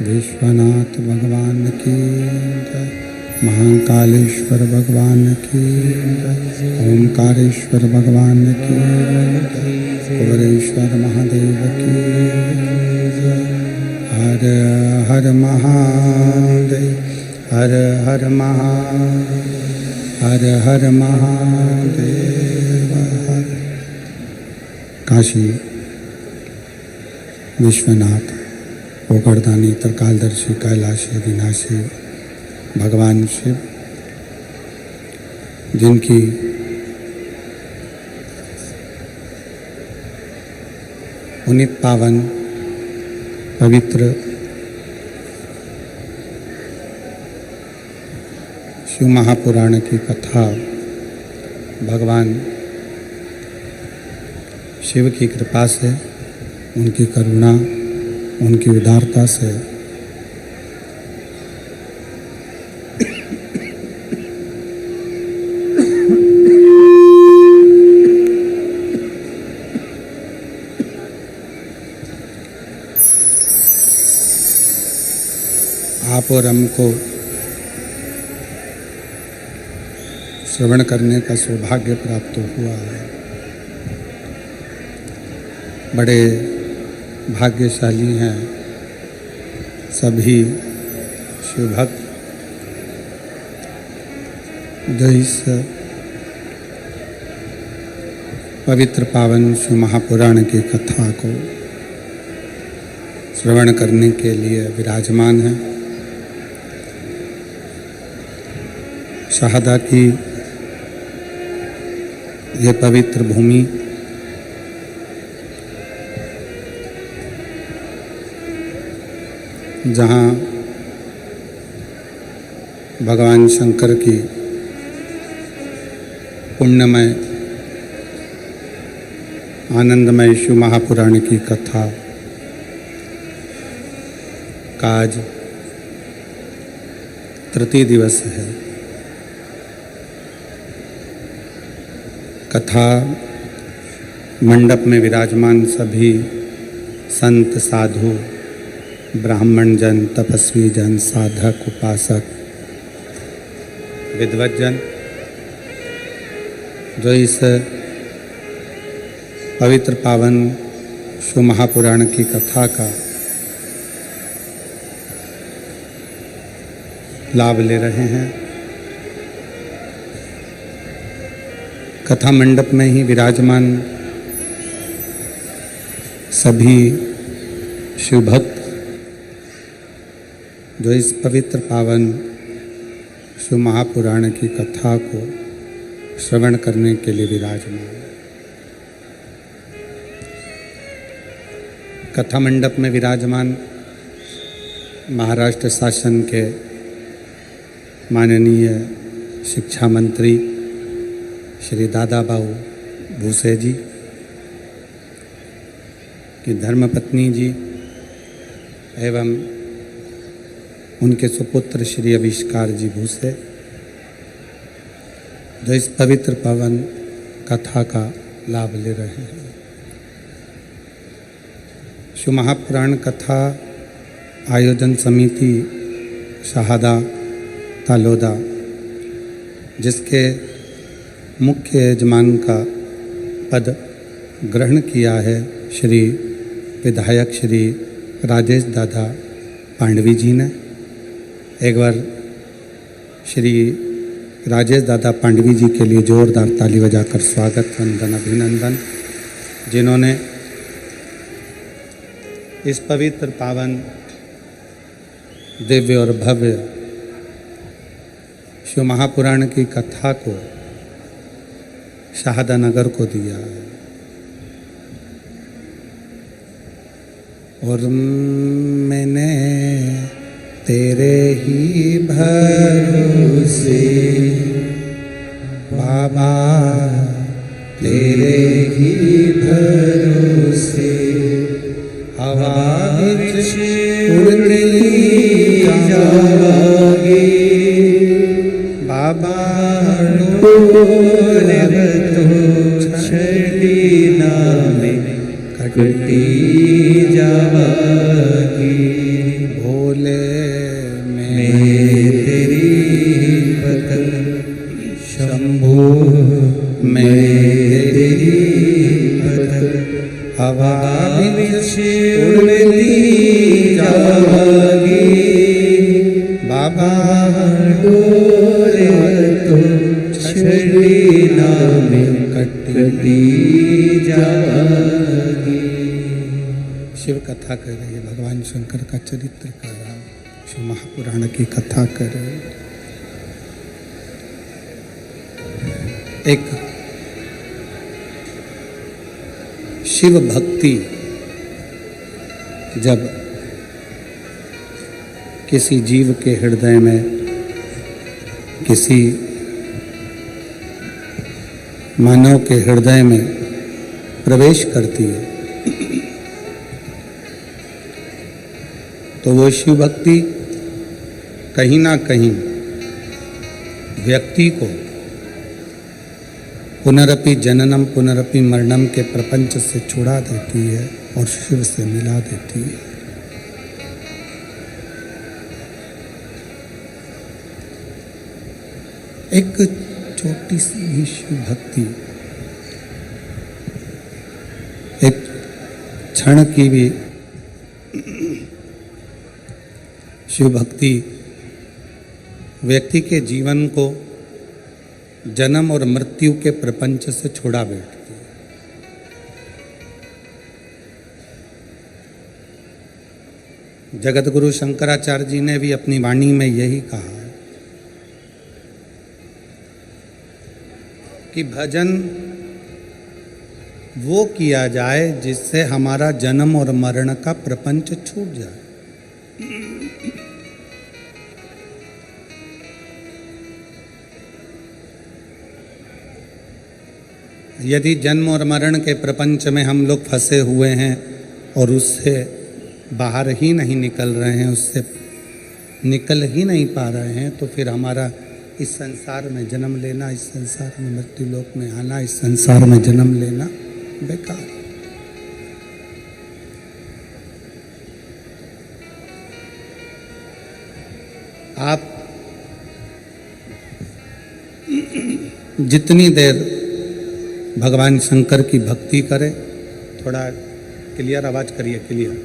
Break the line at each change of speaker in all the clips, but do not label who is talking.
विश्वनाथ भगवान की जय, महाकालेश्वर भगवान की जय, ओंकारेश्वर भगवान की जय, कुबेरेश्वर महादेव की जय। हर हर महादेव, हर हर महादेव, हर हर महादेव। हर काशी विश्वनाथ ओगरदानी त्रिकालदर्शी कैलाशी अविनाशी भगवान शिव, जिनकी पुनीत पावन पवित्र शिव महापुराण की कथा भगवान शिव की कृपा से, उनकी करुणा, उनकी उदारता से आप और हमको श्रवण करने का सौभाग्य प्राप्त हुआ है। बड़े भाग्यशाली हैं सभी शिवभक्त जो इस पवित्र पावन शिव महापुराण की कथा को श्रवण करने के लिए विराजमान हैं। शहादा की ये पवित्र भूमि जहाँ भगवान शंकर की पुण्यमय आनंदमय शिव महापुराण की कथा का आज तृतीय दिवस है। कथा मंडप में विराजमान सभी संत, साधु, ब्राह्मण जन, तपस्वी जन, साधक, उपासक, विद्वत जन जो इस पवित्र पावन शिव महापुराण की कथा का लाभ ले रहे हैं। कथा मंडप में ही विराजमान सभी शिवभक्त जो इस पवित्र पावन शिव महापुराण की कथा को श्रवण करने के लिए विराजमान। कथा मंडप में विराजमान महाराष्ट्र शासन के माननीय शिक्षा मंत्री श्री दादा बाऊ भूसे जी की धर्मपत्नी जी एवं उनके सुपुत्र श्री आविष्कार जी भूसे, जो इस पवित्र पावन कथा का लाभ ले रहे हैं। शिव महापुराण कथा आयोजन समिति शहादा तालोदा, जिसके मुख्य यजमान का पद ग्रहण किया है श्री विधायक श्री राजेश दादा पांडवी जी ने, एक बार श्री राजेश दादा पांडवी जी के लिए जोरदार ताली बजाकर स्वागत वंदन अभिनंदन, जिन्होंने इस पवित्र पावन दिव्य और भव्य शिव महापुराण की कथा को शहादा नगर को दिया है। और मैंने तेरे ही भरोसे बाबा, तेरे ही भरोसे हवा विच उड़ती जावागी बाबा, डोर तो छड़ी नामे कटती जावागी, भोले मैं तेरी पतंग शंभो मैं तेरी पतंग हवा विच उड़ती जावागी बाबा, डोर तो छड़ी नामे कटती जावागी। शिव कथा कर रही है, भगवान शंकर का चरित्र कर रहा है, शिव महापुराण की कथा कर रहे हैं। एक शिव भक्ति जब किसी जीव के हृदय में, किसी मानव के हृदय में प्रवेश करती है, तो वो शिव भक्ति कहीं ना कहीं व्यक्ति को पुनरपि जननम पुनरपि मरणम के प्रपंच से छुड़ा देती है और शिव से मिला देती है। एक छोटी सी ही शिव भक्ति, एक क्षण की भी शिव भक्ति व्यक्ति के जीवन को जन्म और मृत्यु के प्रपंच से छुड़ा बैठती है। जगत गुरु शंकराचार्य जी ने भी अपनी वाणी में यही कहा है कि भजन वो किया जाए जिससे हमारा जन्म और मरण का प्रपंच छूट जाए। यदि जन्म और मरण के प्रपंच में हम लोग फंसे हुए हैं और उससे बाहर ही नहीं निकल रहे हैं, उससे निकल ही नहीं पा रहे हैं, तो फिर हमारा इस संसार में जन्म लेना, इस संसार में मृत्यु लोक में आना, इस संसार में जन्म लेना बेकार। आप जितनी देर भगवान शंकर की भक्ति करें, थोड़ा क्लियर आवाज करिए, क्लियर,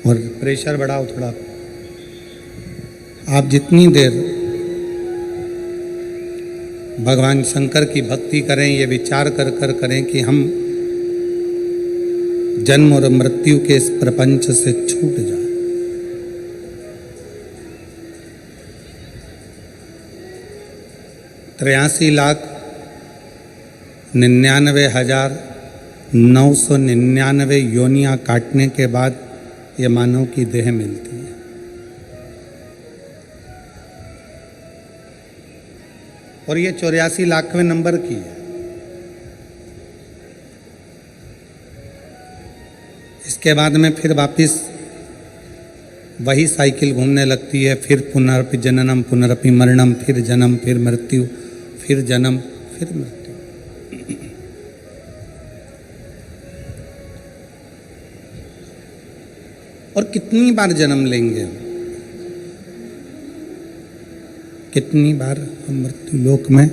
और प्रेशर बढ़ाओ थोड़ा। आप जितनी देर भगवान शंकर की भक्ति करें, ये विचार कर कर करें कि हम जन्म और मृत्यु के इस प्रपंच से छूट जाए। 83,99,999 योनियां काटने के बाद ये मानव की देह मिलती है। और ये 84 लाखवें नंबर की है। इसके बाद में फिर वापिस वही साइकिल घूमने लगती है, फिर पुनरपि जननम पुनरपि मरणम, फिर जन्म फिर मृत्यु, फिर जन्म फिर मृत्यु। और कितनी बार जन्म लेंगे हम? कितनी बार हम मृत्यु लोक में,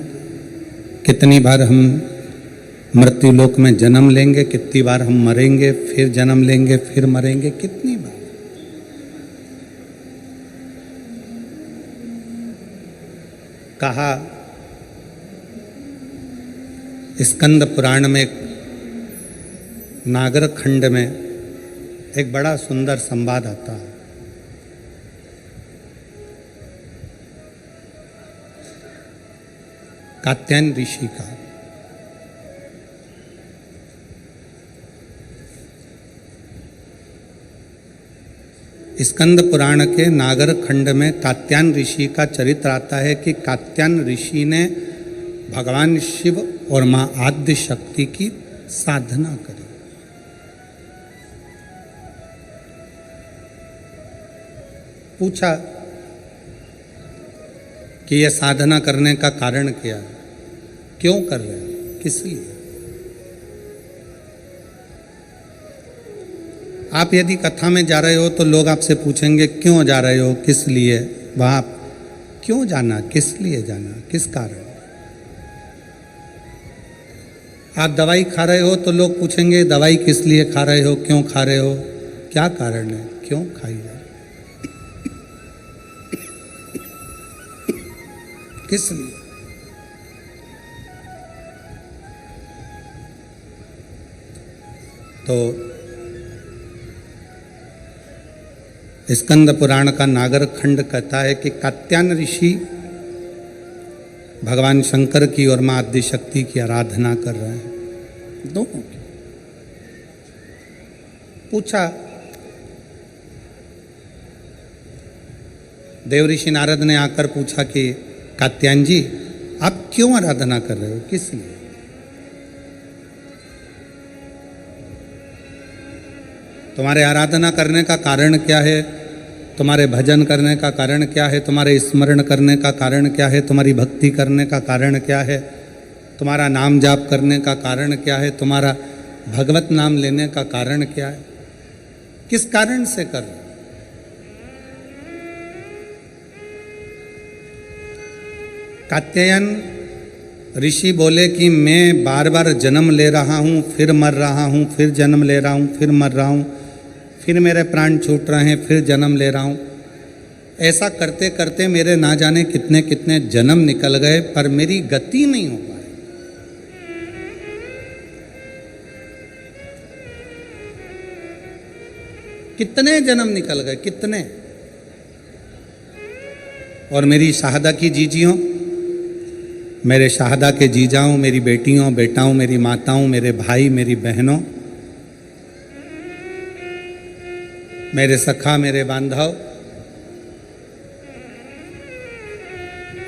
कितनी बार हम मृत्यु लोक में जन्म लेंगे, कितनी बार हम मरेंगे, फिर जन्म लेंगे, फिर मरेंगे, कितनी बार? कहा स्कंद पुराण में नागर खंड में एक बड़ा सुंदर संवाद आता है। कात्यायन ऋषि का। स्कंद पुराण के नागर खंड में कात्यायन ऋषि का चरित्र आता है कि कात्यायन ऋषि ने भगवान शिव और मां आद्य शक्ति की साधना करी। पूछा कि यह साधना करने का कारण क्या है, क्यों कर रहे हैं, किस लिए? आप यदि कथा में जा रहे हो तो लोग आपसे पूछेंगे क्यों जा रहे हो, किस लिए? वहां क्यों जाना, किस लिए जाना, किस कारण? आप दवाई खा रहे हो तो लोग पूछेंगे दवाई किस लिए खा रहे हो, क्यों खा रहे हो, क्या कारण है, क्यों खाई जा रही, किस लिए? तो स्कंद पुराण का नागर खंड कहता है कि कात्यायन ऋषि भगवान शंकर की और मां आद्य शक्ति की आराधना कर रहे हैं, दोनों की। पूछा, देव ऋषि नारद ने आकर पूछा कि कात्यायन जी आप क्यों आराधना कर रहे हो, किस लिए? तुम्हारे आराधना करने का कारण क्या है, तुम्हारे भजन करने का कारण क्या है, तुम्हारे स्मरण करने का कारण क्या है, तुम्हारी भक्ति करने का कारण क्या है, तुम्हारा नाम जाप करने का कारण क्या है, तुम्हारा भगवत नाम लेने का कारण क्या है, किस कारण से कर रहे हो? कात्यायन ऋषि बोले कि मैं बार बार जन्म ले रहा हूँ, फिर मर रहा हूँ, फिर जन्म ले रहा हूँ, फिर मर रहा हूँ, फिर मेरे प्राण छूट रहे हैं, फिर जन्म ले रहा हूँ। ऐसा करते करते मेरे ना जाने कितने कितने जन्म निकल गए, पर मेरी गति नहीं हो पाई। कितने जन्म निकल गए, कितने? और मेरी शाहदा की जीजियों, मेरे शाहदा के जीजाओं, मेरी बेटियों बेटाओं, मेरी माताओं, मेरे भाई मेरी बहनों, मेरे सखा मेरे बांधव,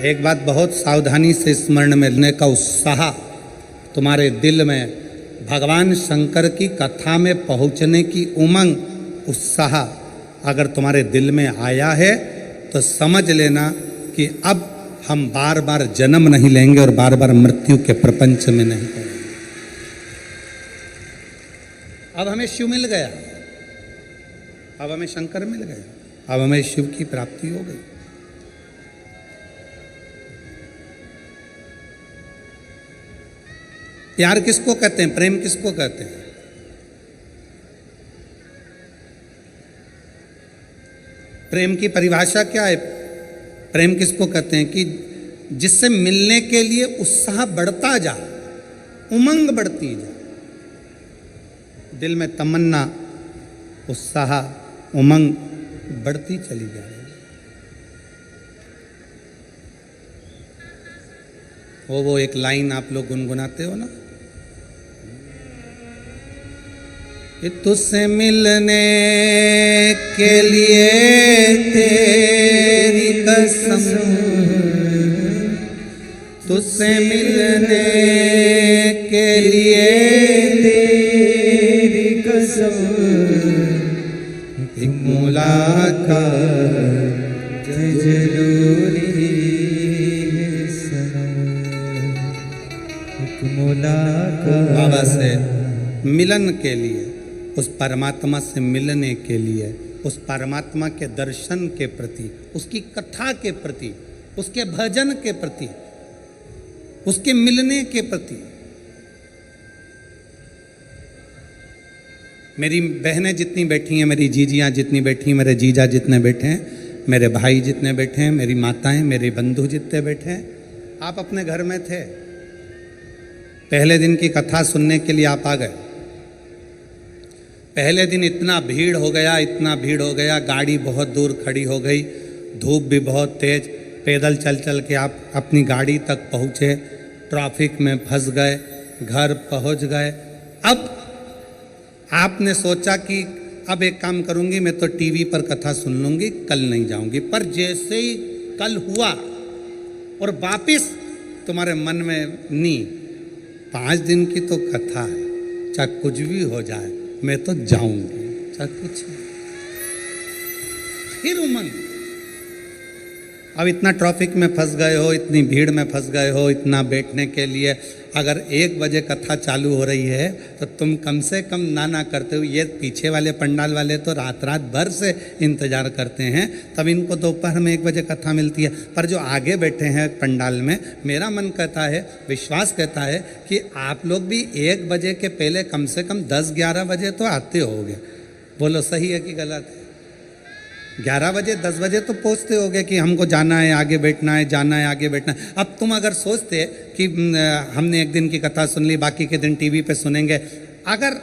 एक बात बहुत सावधानी से स्मरण में लेने का उत्साह तुम्हारे दिल में, भगवान शंकर की कथा में पहुंचने की उमंग, उत्साह अगर तुम्हारे दिल में आया है तो समझ लेना कि अब हम बार बार जन्म नहीं लेंगे और बार बार मृत्यु के प्रपंच में नहीं पड़ेंगे। अब हमें शिव मिल गया, अब हमें शंकर मिल गया, अब हमें शिव की प्राप्ति हो गई। प्यार किसको कहते हैं, प्रेम किसको कहते हैं? प्रेम की परिभाषा क्या है? प्रेम किसको कहते हैं कि जिससे मिलने के लिए उत्साह बढ़ता जा, उमंग बढ़ती जा, दिल में तमन्ना, उत्साह, उमंग बढ़ती चली जा रही है। वो एक लाइन आप लोग गुनगुनाते हो ना, कि तुझसे मिलने के लिए तेरी कसम, तुझसे मिलने के लिए
तेरी कसम
एक मुलाकात
जरूरी है सनम, एक मुलाकात
बाबा से मिलन के लिए, उस परमात्मा से मिलने के लिए, उस परमात्मा के दर्शन के प्रति, उसकी कथा के प्रति, उसके भजन के प्रति, उसके मिलने के प्रति। मेरी बहनें जितनी बैठी हैं, मेरी जीजियाँ जितनी बैठी हैं, मेरे जीजा जितने बैठे हैं, मेरे भाई जितने बैठे हैं, मेरी माताएं, मेरे बंधु जितने बैठे हैं, आप अपने घर में थे, पहले दिन की कथा सुनने के लिए आप आ गए। पहले दिन इतना भीड़ हो गया, इतना भीड़ हो गया, गाड़ी बहुत दूर खड़ी हो गई, धूप भी बहुत तेज, पैदल चल चल के आप अपनी गाड़ी तक पहुँचे, ट्रैफिक में फंस गए, घर पहुँच गए। अब आपने सोचा कि अब एक काम करूँगी, मैं तो टीवी पर कथा सुन लूँगी, कल नहीं जाऊँगी। पर जैसे ही कल हुआ और वापिस तुम्हारे मन में नहीं, 5 दिन की तो कथा है, चाहे कुछ भी हो जाए मैं तो जाऊंगी, चाहे कुछ। फिर उमंग। अब इतना ट्रैफिक में फंस गए हो, इतनी भीड़ में फंस गए हो, इतना बैठने के लिए, अगर 1 बजे कथा चालू हो रही है तो तुम कम से कम ना करते हो। ये पीछे वाले पंडाल वाले तो रात रात भर से इंतजार करते हैं, तब इनको दोपहर में 1 बजे कथा मिलती है। पर जो आगे बैठे हैं पंडाल में, मेरा मन कहता है, विश्वास कहता है कि आप लोग भी 1 बजे के पहले कम से कम 10-11 बजे तो आते होगे। बोलो सही है कि गलत है? 11 बजे 10 बजे तो पहुँचते होगे कि हमको जाना है, आगे बैठना है, जाना है, आगे बैठना है। अब तुम अगर सोचते कि हमने 1 दिन की कथा सुन ली, बाकी के दिन टीवी पे सुनेंगे, अगर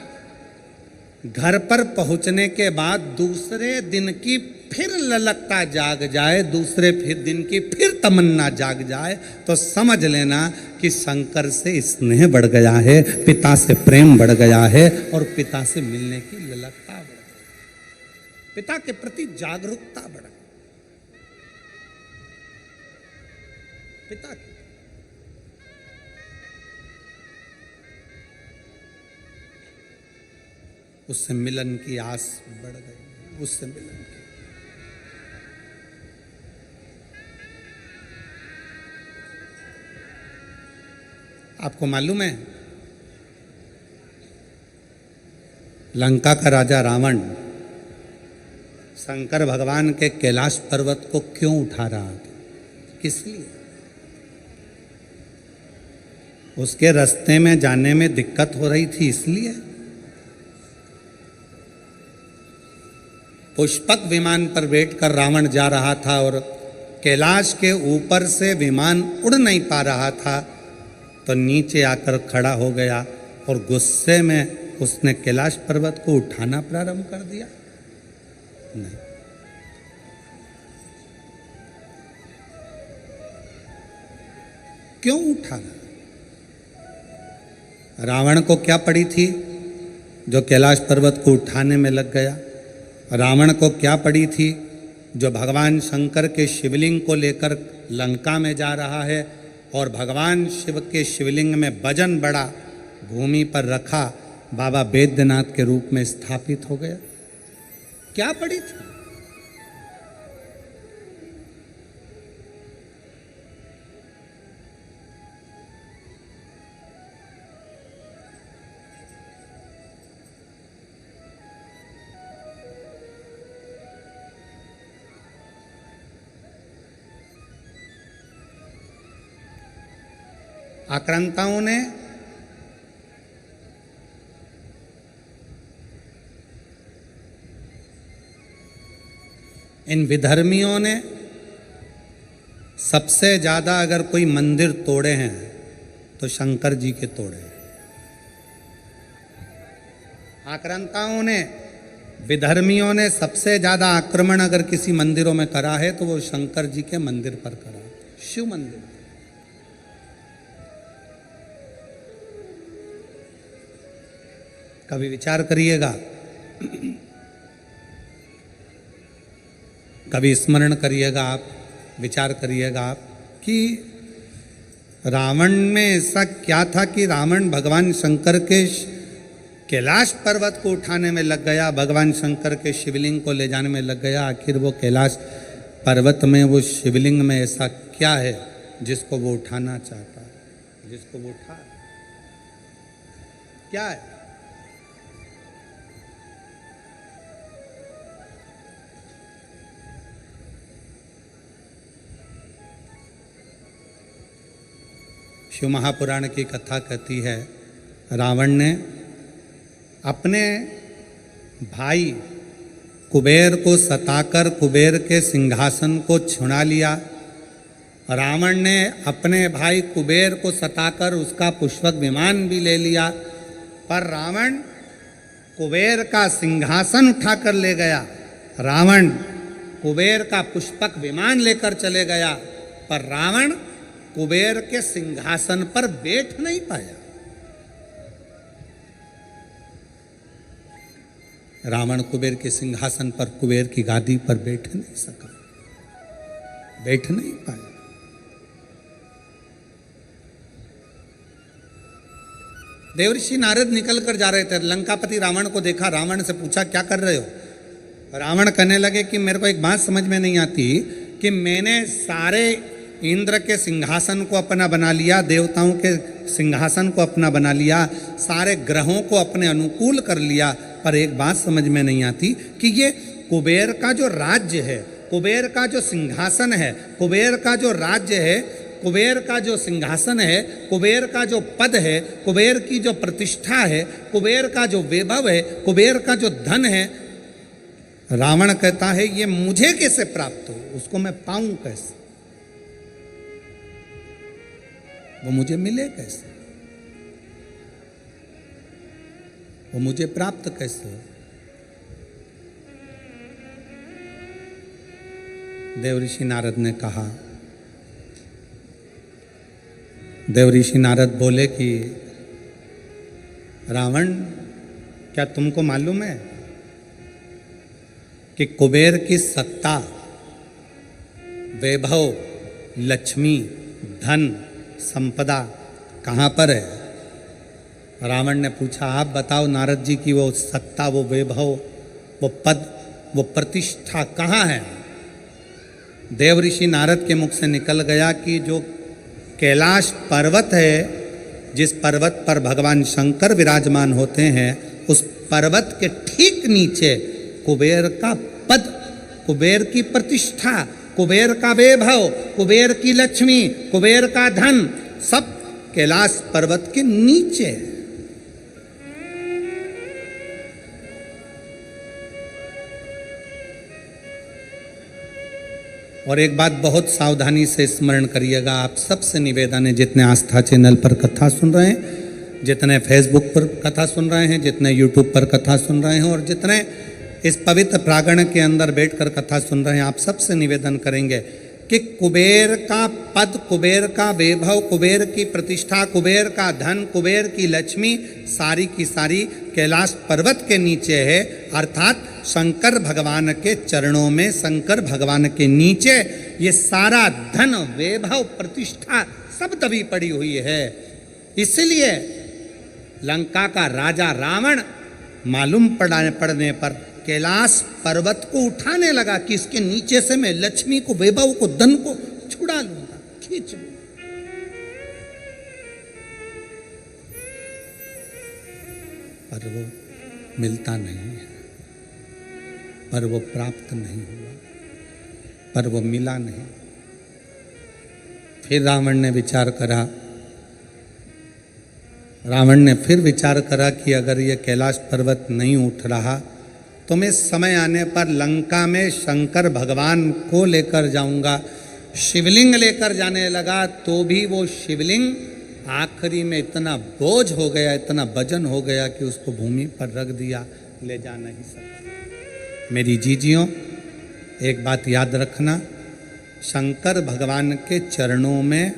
घर पर पहुंचने के बाद दूसरे दिन की फिर ललकता जाग जाए, दूसरे फिर दिन की फिर तमन्ना जाग जाए, तो समझ लेना कि शंकर से स्नेह बढ़ गया है, पिता से प्रेम बढ़ गया है और पिता से मिलने की ललकता बढ़ गई, पिता के प्रति जागरूकता बढ़ गई। पिता की उससे मिलन की आस बढ़ गई, उससे मिलन की। आपको मालूम है लंका का राजा रावण शंकर भगवान के कैलाश पर्वत को क्यों उठा रहा था? किस लिए? उसके रास्ते में जाने में दिक्कत हो रही थी, इसलिए। पुष्पक विमान पर बैठकर रावण जा रहा था और कैलाश के ऊपर से विमान उड़ नहीं पा रहा था, तो नीचे आकर खड़ा हो गया और गुस्से में उसने कैलाश पर्वत को उठाना प्रारंभ कर दिया। नहीं, क्यों उठा? रावण को क्या पड़ी थी जो कैलाश पर्वत को उठाने में लग गया? रावण को क्या पड़ी थी जो भगवान शंकर के शिवलिंग को लेकर लंका में जा रहा है और भगवान शिव के शिवलिंग में वजन बड़ा भूमि पर रखा, बाबा बैद्यनाथ के रूप में स्थापित हो गया? क्या पड़ी थी? आक्रांताओं ने इन विधर्मियों ने सबसे ज़्यादा अगर कोई मंदिर तोड़े हैं तो शंकर जी के तोड़े हैं। आक्रांताओं ने, विधर्मियों ने सबसे ज़्यादा आक्रमण अगर किसी मंदिरों में करा है तो वो शंकर जी के मंदिर पर करा, शिव मंदिर। कभी विचार करिएगा, कभी स्मरण करिएगा आप, विचार करिएगा आप कि रावण में ऐसा क्या था कि रावण भगवान शंकर के कैलाश पर्वत को उठाने में लग गया, भगवान शंकर के शिवलिंग को ले जाने में लग गया। आखिर वो कैलाश पर्वत में, वो शिवलिंग में ऐसा क्या है जिसको वो उठाना चाहता है, जिसको वो उठा, क्या है? शिव महापुराण की कथा कहती है, रावण ने अपने भाई कुबेर को सताकर कुबेर के सिंहासन को छुड़ा लिया। रावण ने अपने भाई कुबेर को सताकर उसका पुष्पक विमान भी ले लिया, पर रावण कुबेर का सिंहासन उठाकर ले गया। रावण कुबेर का पुष्पक विमान लेकर चले गया, पर रावण कुबेर के सिंहासन पर बैठ नहीं पाया। रावण कुबेर के सिंहासन पर, कुबेर की गादी पर बैठ नहीं सका, बैठ नहीं पाया। देवर्षि नारद निकल कर जा रहे थे, लंकापति रावण को देखा, रावण से पूछा क्या कर रहे हो? रावण कहने लगे कि मेरे को एक बात समझ में नहीं आती कि मैंने सारे इंद्र के सिंहासन को अपना बना लिया, देवताओं के सिंहासन को अपना बना लिया, सारे ग्रहों को अपने अनुकूल कर लिया, पर एक बात समझ में नहीं आती कि ये कुबेर का जो राज्य है, कुबेर का जो सिंहासन है, कुबेर का जो राज्य है, कुबेर का जो सिंहासन है, कुबेर का जो पद है, कुबेर की जो प्रतिष्ठा है, कुबेर का जो वैभव है, कुबेर का जो धन है, रावण कहता है ये मुझे कैसे प्राप्त हो, उसको मैं पाऊं कैसे, वो मुझे मिले कैसे, वो मुझे प्राप्त कैसे हो? देवऋषि नारद ने कहा, देवऋषि नारद बोले कि रावण, क्या तुमको मालूम है कि कुबेर की सत्ता, वैभव, लक्ष्मी, धन, संपदा कहाँ पर है? रावण ने पूछा, आप बताओ नारद जी की वो सत्ता, वो वैभव, वो पद, वो प्रतिष्ठा कहाँ है? देवऋषि नारद के मुख से निकल गया कि जो कैलाश पर्वत है, जिस पर्वत पर भगवान शंकर विराजमान होते हैं, उस पर्वत के ठीक नीचे कुबेर का पद, कुबेर की प्रतिष्ठा, कुबेर का वैभव, कुबेर की लक्ष्मी, कुबेर का धन, सब कैलाश पर्वत के नीचे। और एक बात बहुत सावधानी से स्मरण करिएगा, आप सबसे निवेदन है, जितने आस्था चैनल पर कथा सुन रहे हैं, जितने फेसबुक पर कथा सुन रहे हैं, जितने यूट्यूब पर कथा सुन रहे हैं, और जितने इस पवित्र प्रांगण के अंदर बैठकर कथा सुन रहे हैं, आप सबसे निवेदन करेंगे कि कुबेर का पद, कुबेर का वैभव, कुबेर की प्रतिष्ठा, कुबेर का धन, कुबेर की लक्ष्मी सारी की सारी कैलाश पर्वत के नीचे है, अर्थात शंकर भगवान के चरणों में, शंकर भगवान के नीचे ये सारा धन, वैभव, प्रतिष्ठा सब दबी पड़ी हुई है। इसलिए लंका का राजा रावण मालूम पड़ने पर कैलाश पर्वत को उठाने लगा कि इसके नीचे से मैं लक्ष्मी को, वैभव को, धन को छुड़ा लूंगा, खींच लूंगा। पर वो मिलता नहीं है, पर वो प्राप्त नहीं हुआ, पर वो मिला नहीं। फिर रावण ने विचार करा, रावण ने फिर विचार करा कि अगर ये कैलाश पर्वत नहीं उठ रहा तो मैं समय आने पर लंका में शंकर भगवान को लेकर जाऊंगा। शिवलिंग लेकर जाने लगा तो भी वो शिवलिंग आखिरी में इतना बोझ हो गया, इतना वजन हो गया कि उसको भूमि पर रख दिया, ले जा नहीं सका। मेरी जीजियों, एक बात याद रखना, शंकर भगवान के चरणों में,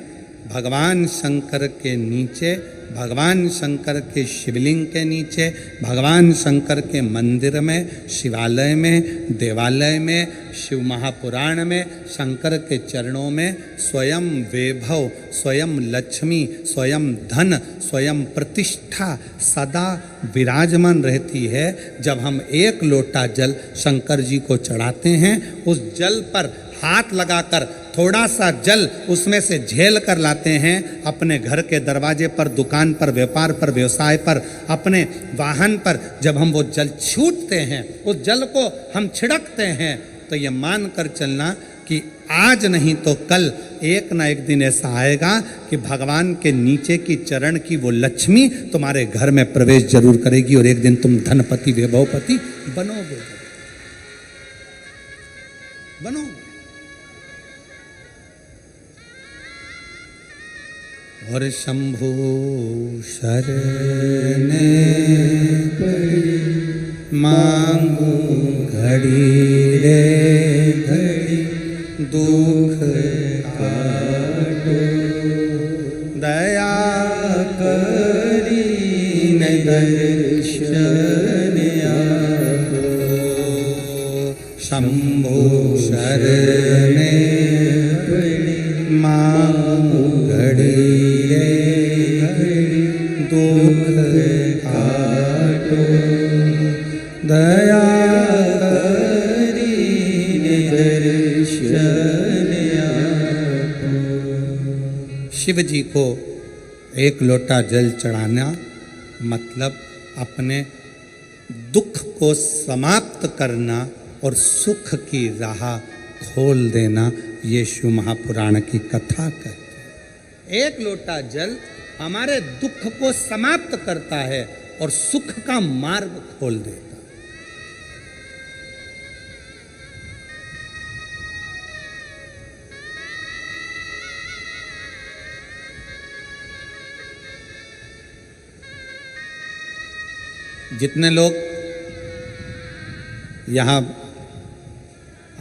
भगवान शंकर के नीचे भगवान शंकर के शिवलिंग के नीचे, भगवान शंकर के मंदिर में, शिवालय में, देवालय में, शिव महापुराण में, शंकर के चरणों में स्वयं वैभव, स्वयं लक्ष्मी, स्वयं धन, स्वयं प्रतिष्ठा सदा विराजमान रहती है। जब हम एक लोटा जल शंकर जी को चढ़ाते हैं, उस जल पर हाथ लगाकर थोड़ा सा जल उसमें से झेल कर लाते हैं, अपने घर के दरवाजे पर, दुकान पर, व्यापार पर, व्यवसाय पर, अपने वाहन पर जब हम वो जल छूटते हैं, उस जल को हम छिड़कते हैं, तो ये मान कर चलना कि आज नहीं तो कल एक ना एक दिन ऐसा आएगा कि भगवान के नीचे की चरण की वो लक्ष्मी तुम्हारे घर में प्रवेश जरूर करेगी और एक दिन तुम धनपति वैभवपति बनोगे। और शंभु शरण मांगू घड़ी रे घड़ी दुख काटो, दया करी न दर्शन आपो। शंभु शरण मांगू घड़ी दुख काटो, दया करी दर्शन आपो। शिव जी को एक लोटा जल चढ़ाना मतलब अपने दुख को समाप्त करना और सुख की राह खोल देना, ये शिव महापुराण की कथा कहती है। एक लोटा जल हमारे दुख को समाप्त करता है और सुख का मार्ग खोल देता है। जितने लोग यहाँ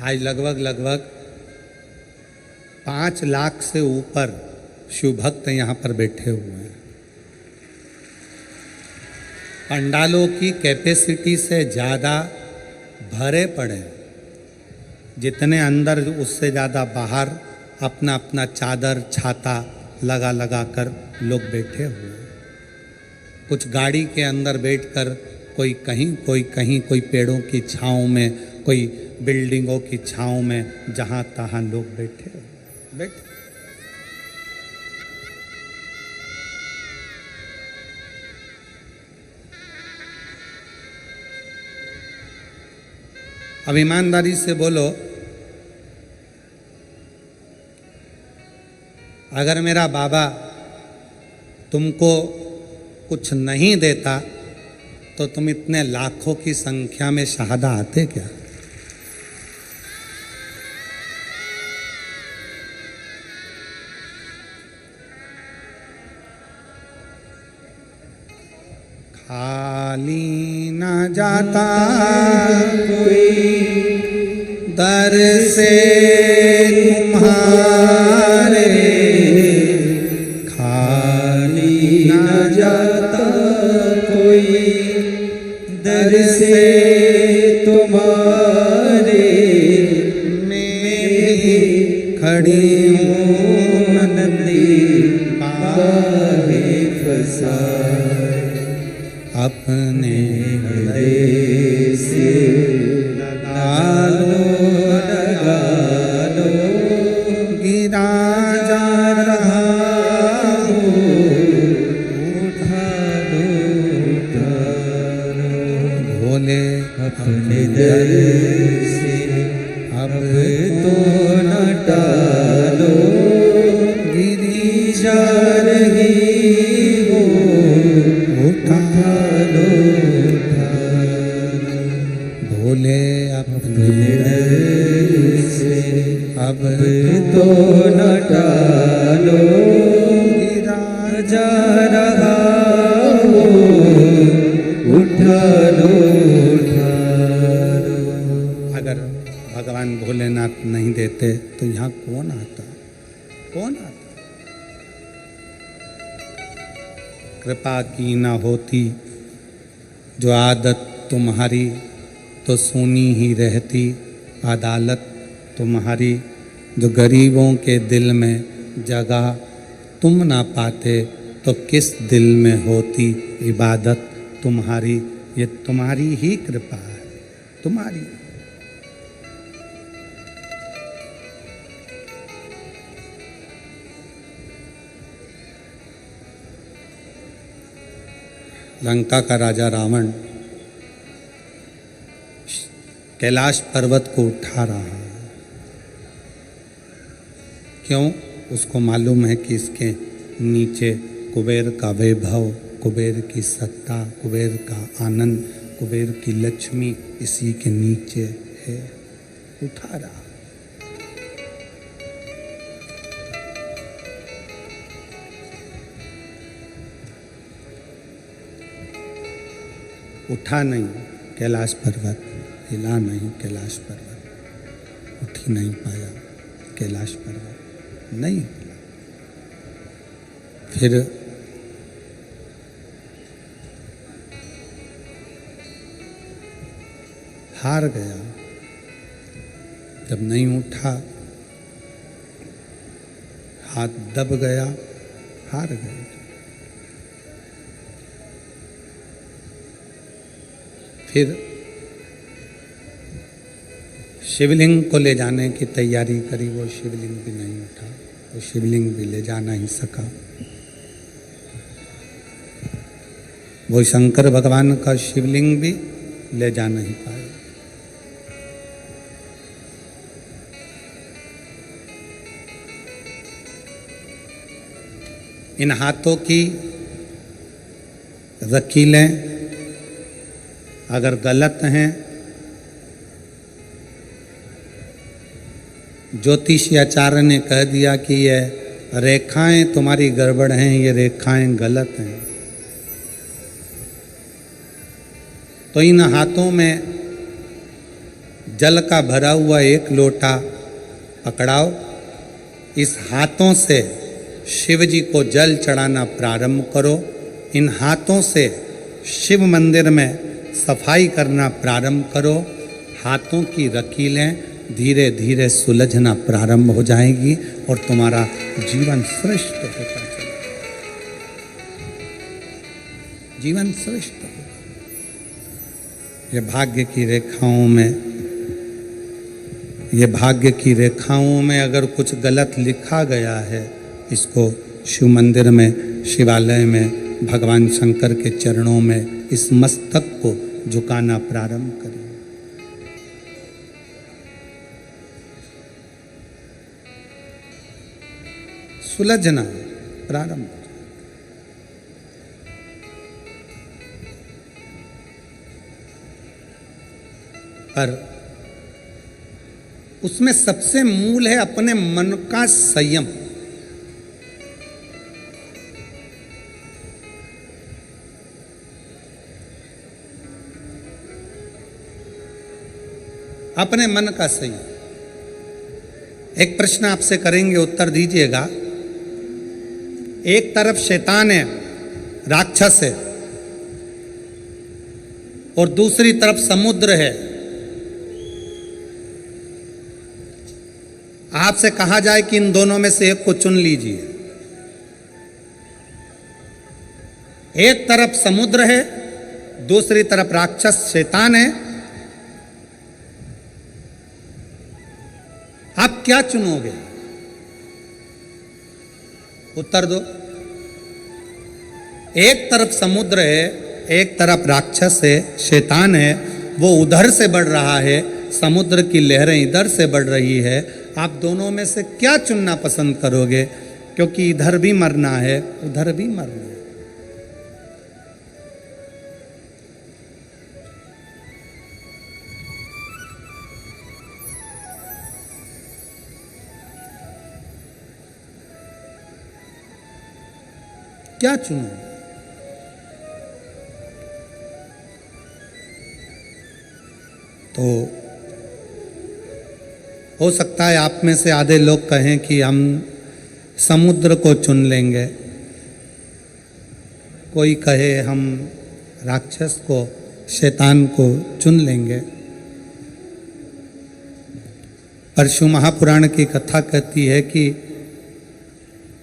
आज लगभग 5 लाख से ऊपर शिव भक्त यहाँ पर बैठे हुए हैं। पंडालों की कैपेसिटी से ज़्यादा भरे पड़े, जितने अंदर उससे ज़्यादा बाहर अपना अपना चादर छाता लगा लगा कर लोग बैठे हुए हैं। कुछ गाड़ी के अंदर बैठकर कोई कहीं, कोई पेड़ों की छाँव में, कोई बिल्डिंगों की छाँव में, जहाँ तहाँ लोग बैठे बैठे। अब ईमानदारी से बोलो, अगर मेरा बाबा तुमको कुछ नहीं देता तो तुम इतने लाखों की संख्या में शहादा आते क्या? खाली न जाता कोई दर से तुम्हारे, खाली न जाता कोई दर से तुम्हारे। मैं खड़ी हूँ नदी पाहे फसाए, अपने हृदय से लगा लो, गिरा जा रहा हूँ, उठा लो, भोले अपने दर से अब तो न टालो, गिरी जा रही हो, उठा लो, भोले अपने दर से अब तो न टालो, गिरा जा रहा हो, उठा लो। अगर भगवान भोलेनाथ नहीं देते तो यहाँ कौन आता? कृपा की न होती, जो आदत तुम्हारी तो सुनी ही रहती, अदालत तुम्हारी जो गरीबों के दिल में जगह तुम ना पाते तो किस दिल में होती इबादत तुम्हारी। ये तुम्हारी ही कृपा है, तुम्हारी। लंका का राजा रावण कैलाश पर्वत को उठा रहा है। क्यों? उसको मालूम है कि इसके नीचे कुबेर का वैभव, कुबेर की सत्ता, कुबेर का आनंद, कुबेर की लक्ष्मी इसी के नीचे है। उठा रहा। उठा नहीं कैलाश पर्वत, हिला नहीं कैलाश पर्वत, उठ ही नहीं पाया कैलाश पर्वत, नहीं हिला। फिर हार गया। जब नहीं उठा, हाथ दब गया, हार गया। फिर शिवलिंग को ले जाने की तैयारी करी, वो शिवलिंग भी नहीं उठा, वो शिवलिंग भी ले जा नहीं सका। वो शंकर भगवान का शिवलिंग भी ले जा नहीं पाए। इन हाथों की रकीलें अगर गलत हैं, ज्योतिषी आचार्य ने कह दिया कि ये रेखाएं तुम्हारी गड़बड़ हैं, ये रेखाएं गलत हैं, तो इन हाथों में जल का भरा हुआ एक लोटा पकड़ाओ। इस हाथों से शिव जी को जल चढ़ाना प्रारंभ करो। इन हाथों से शिव मंदिर में सफाई करना प्रारंभ करो। हाथों की रकीलें धीरे धीरे सुलझना प्रारंभ हो जाएगी और तुम्हारा जीवन श्रेष्ठ होता चलेगा, जीवन श्रेष्ठ होगा। ये भाग्य की रेखाओं में, ये भाग्य की रेखाओं में अगर कुछ गलत लिखा गया है, इसको शिव मंदिर में, शिवालय में, भगवान शंकर के चरणों में इस मस्तक को झुकाना प्रारंभ करें। सुलझना प्रारंभ हो जाए। पर उसमें सबसे मूल है अपने मन का संयम। अपने मन का संयम। एक प्रश्न आपसे करेंगे, उत्तर दीजिएगा। एक तरफ शैतान है, राक्षस है, और दूसरी तरफ समुद्र है। आपसे कहा जाए कि इन दोनों में से एक को चुन लीजिए। एक तरफ समुद्र है, दूसरी तरफ राक्षस शैतान है। आप क्या चुनोगे? उत्तर दो। एक तरफ समुद्र है, एक तरफ राक्षस है, शैतान है, वो उधर से बढ़ रहा है, समुद्र की लहरें इधर से बढ़ रही है। आप दोनों में से क्या चुनना पसंद करोगे? क्योंकि इधर भी मरना है, उधर भी मरना है। क्या चुनो? तो हो सकता है आप में से आधे लोग कहें कि हम समुद्र को चुन लेंगे, कोई कहे हम राक्षस को, शैतान को चुन लेंगे। परशु महापुराण की कथा कहती है कि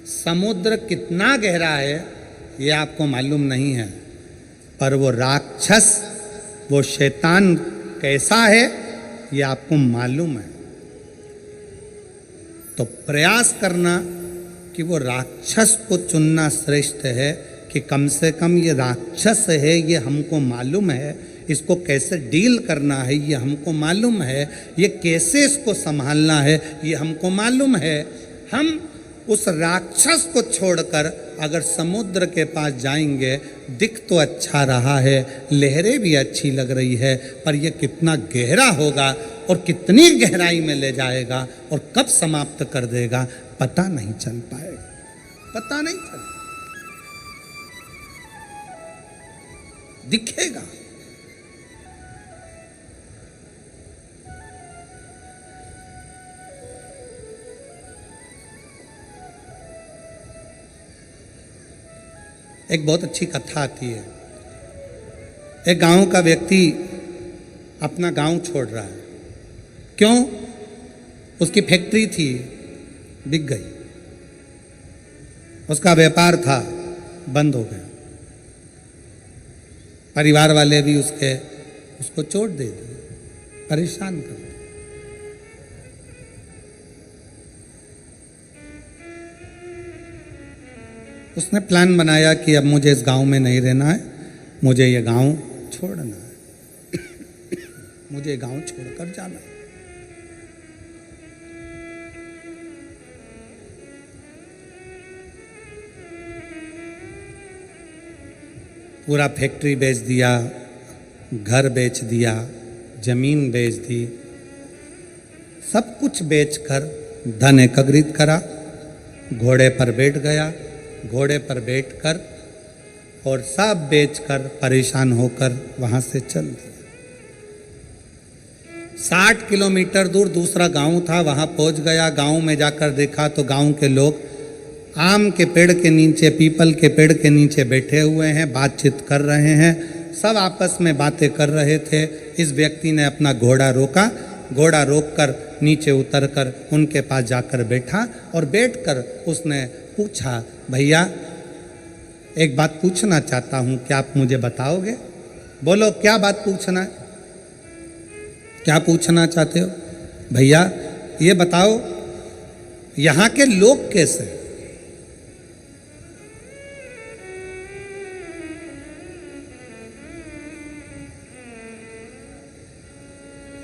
समुद्र कितना गहरा है ये आपको मालूम नहीं है, पर वो राक्षस, वो शैतान कैसा है ये आपको मालूम है। तो प्रयास करना कि वो राक्षस को चुनना श्रेष्ठ है कि कम से कम ये राक्षस है, ये हमको मालूम है, इसको कैसे डील करना है ये हमको मालूम है, ये कैसे इसको संभालना है ये हमको मालूम है। हम उस राक्षस को छोड़कर अगर समुद्र के पास जाएंगे, दिख तो अच्छा रहा है, लहरें भी अच्छी लग रही है, पर यह कितना गहरा होगा और कितनी गहराई में ले जाएगा और कब समाप्त कर देगा पता नहीं चल पाएगा, पता नहीं चल दिखेगा। एक बहुत अच्छी कथा आती है। एक गांव का व्यक्ति अपना गांव छोड़ रहा है। क्यों? उसकी फैक्ट्री थी, बिक गई, उसका व्यापार था, बंद हो गया, परिवार वाले भी उसको चोट दे दी, परेशान कर दिया। उसने प्लान बनाया कि अब मुझे इस गांव में नहीं रहना है, मुझे ये गांव छोड़ना है, मुझे ये गांव छोड़कर जाना है। पूरा फैक्ट्री बेच दिया, घर बेच दिया, जमीन बेच दी, सब कुछ बेचकर धन एकत्रित करा, घोड़े पर बैठ गया, घोड़े पर बैठकर और सब बेचकर परेशान होकर वहां से चल दिया। 60 किलोमीटर दूर दूसरा गांव था, वहां पहुंच गया। गांव में जाकर देखा तो गांव के लोग आम के पेड़ के नीचे, पीपल के पेड़ के नीचे बैठे हुए हैं, बातचीत कर रहे हैं, सब आपस में बातें कर रहे थे। इस व्यक्ति ने अपना घोड़ा रोका, घोड़ा रोककर नीचे उतरकर उनके पास जाकर बैठा और बैठकर उसने पूछा, भैया एक बात पूछना चाहता हूं, क्या आप मुझे बताओगे? बोलो क्या बात पूछना है, क्या पूछना चाहते हो? भैया ये बताओ यहां के लोग कैसे हैं?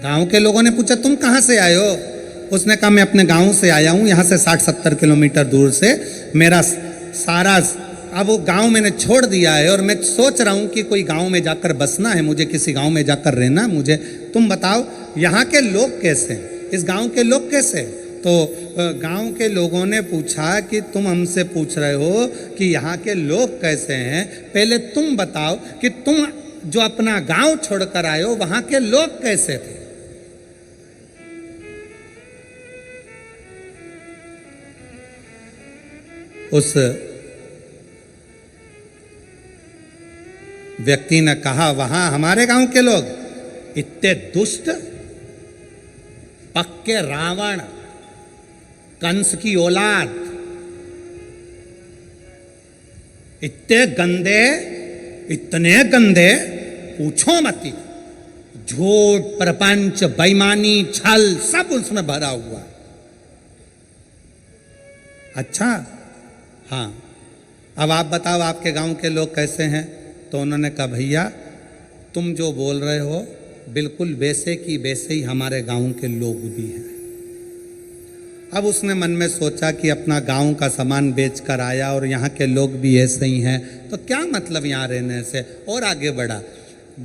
गांव के लोगों ने पूछा तुम कहां से आए हो? उसने कहा मैं अपने गांव से आया हूं, यहां से 60-70 किलोमीटर दूर से। मेरा सारा अब वो गांव मैंने छोड़ दिया है और मैं सोच रहा हूं कि कोई गांव में जाकर बसना है, मुझे किसी गांव में जाकर रहना मुझे। तुम बताओ यहाँ के लोग कैसे हैं, इस गांव के लोग कैसे हैं? तो गांव के लोगों ने पूछा कि तुम हमसे पूछ रहे हो कि यहाँ के लोग कैसे हैं, पहले तुम बताओ कि तुम जो अपना गांव छोड़कर आए हो वहां के लोग कैसे थे? उस व्यक्ति ने कहा वहां हमारे गांव के लोग इतने दुष्ट, पक्के रावण, कंस की औलाद, इतने गंदे, इतने गंदे पूछो मती। झूठ, प्रपंच, बेईमानी, छल सब उसमें भरा हुआ। अच्छा हाँ, अब आप बताओ आपके गांव के लोग कैसे हैं? तो उन्होंने कहा भैया तुम जो बोल रहे हो बिल्कुल वैसे की वैसे ही हमारे गांव के लोग भी हैं। अब उसने मन में सोचा कि अपना गांव का सामान बेचकर आया और यहाँ के लोग भी ऐसे ही हैं, तो क्या मतलब यहाँ रहने से, और आगे बढ़ा।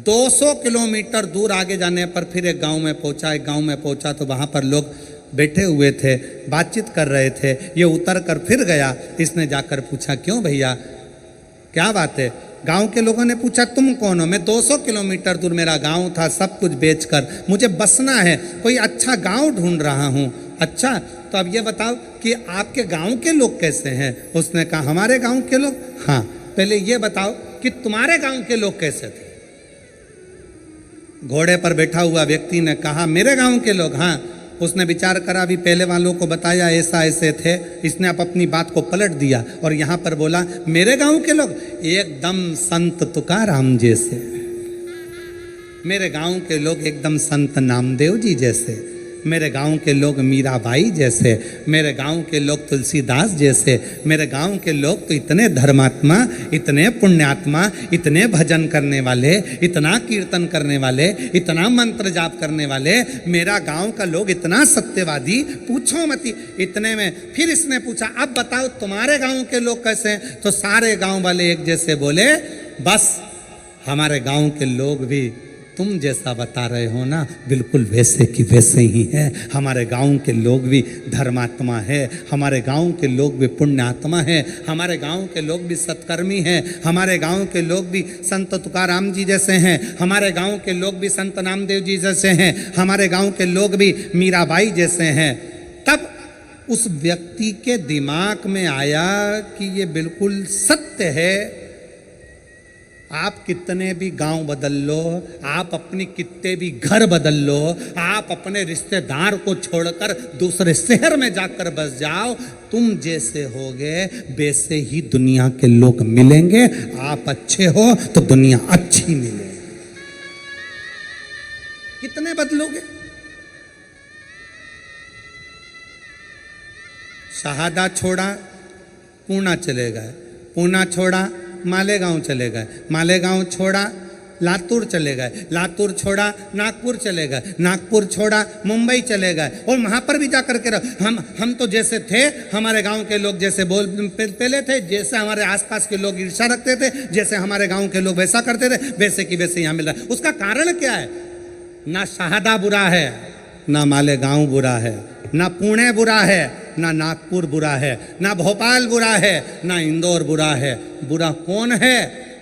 200 किलोमीटर दूर आगे जाने पर फिर एक गांव में पहुंचा। एक गांव में पहुंचा तो वहाँ पर लोग बैठे हुए थे, बातचीत कर रहे थे। ये उतर कर फिर गया, इसने जाकर पूछा क्यों भैया क्या बात है? गांव के लोगों ने पूछा तुम कौन हो? मैं 200 किलोमीटर दूर मेरा गांव था, सब कुछ बेचकर मुझे बसना है, कोई अच्छा गांव ढूंढ रहा हूं। अच्छा तो अब ये बताओ कि आपके गांव के लोग कैसे हैं? उसने कहा हमारे गांव के लोग, हाँ पहले ये बताओ कि कि तुम्हारे गांव के लोग कैसे थे। घोड़े पर बैठा हुआ व्यक्ति ने कहा मेरे गांव के लोग, हाँ। उसने विचार करा, भी पहले वालों को बताया ऐसा ऐसे थे, इसने अब अपनी बात को पलट दिया और यहाँ पर बोला मेरे गांव के लोग एकदम संत तुकाराम जैसे, मेरे गांव के लोग एकदम संत नामदेव जी जैसे, मेरे गांव के लोग मीराबाई जैसे, मेरे गांव के लोग तुलसीदास जैसे, मेरे गांव के लोग तो इतने धर्मात्मा, इतने पुण्यात्मा, इतने भजन करने वाले, इतना कीर्तन करने वाले, इतना मंत्र जाप करने वाले, मेरा गांव का लोग इतना सत्यवादी, पूछो मत। इतने में फिर इसने पूछा अब बताओ तुम्हारे गांव के लोग कैसे हैं? तो सारे गांव वाले एक जैसे बोले बस हमारे गांव के लोग भी तुम जैसा बता रहे हो ना बिल्कुल वैसे की वैसे ही है। हमारे गांव के लोग भी धर्मात्मा है, हमारे गांव के लोग भी पुण्यात्मा है, हमारे गांव के लोग भी सत्कर्मी हैं, हमारे गांव के लोग भी संत तुकाराम जी जैसे हैं, हमारे गांव के लोग भी संत नामदेव जी जैसे हैं, हमारे गांव के लोग भी मीराबाई जैसे हैं। तब उस व्यक्ति के दिमाग में आया कि ये बिल्कुल सत्य है। आप कितने भी गांव बदल लो, आप अपनी कितने भी घर बदल लो, आप अपने रिश्तेदार को छोड़कर दूसरे शहर में जाकर बस जाओ, तुम जैसे होगे वैसे ही दुनिया के लोग मिलेंगे। आप अच्छे हो तो दुनिया अच्छी मिलेगी। कितने बदलोगे? शहादा छोड़ा पूना चले गए, पूना छोड़ा मालेगांव चले गए, मालेगांव छोड़ा लातूर चले गए, लातूर छोड़ा नागपुर चले गए, नागपुर छोड़ा मुंबई चले गए और वहाँ पर भी जा कर के हम तो जैसे थे हमारे गांव के लोग जैसे पहले थे, जैसे हमारे आसपास के लोग ईर्ष्या रखते थे, जैसे हमारे गांव के लोग वैसा करते थे, वैसे की वैसे यहाँ मिल रहा है। उसका कारण क्या है? ना शहादा बुरा है, ना मालेगांव बुरा है, ना पुणे बुरा है, ना नागपुर बुरा है, ना भोपाल बुरा है, ना इंदौर बुरा है। बुरा कौन है?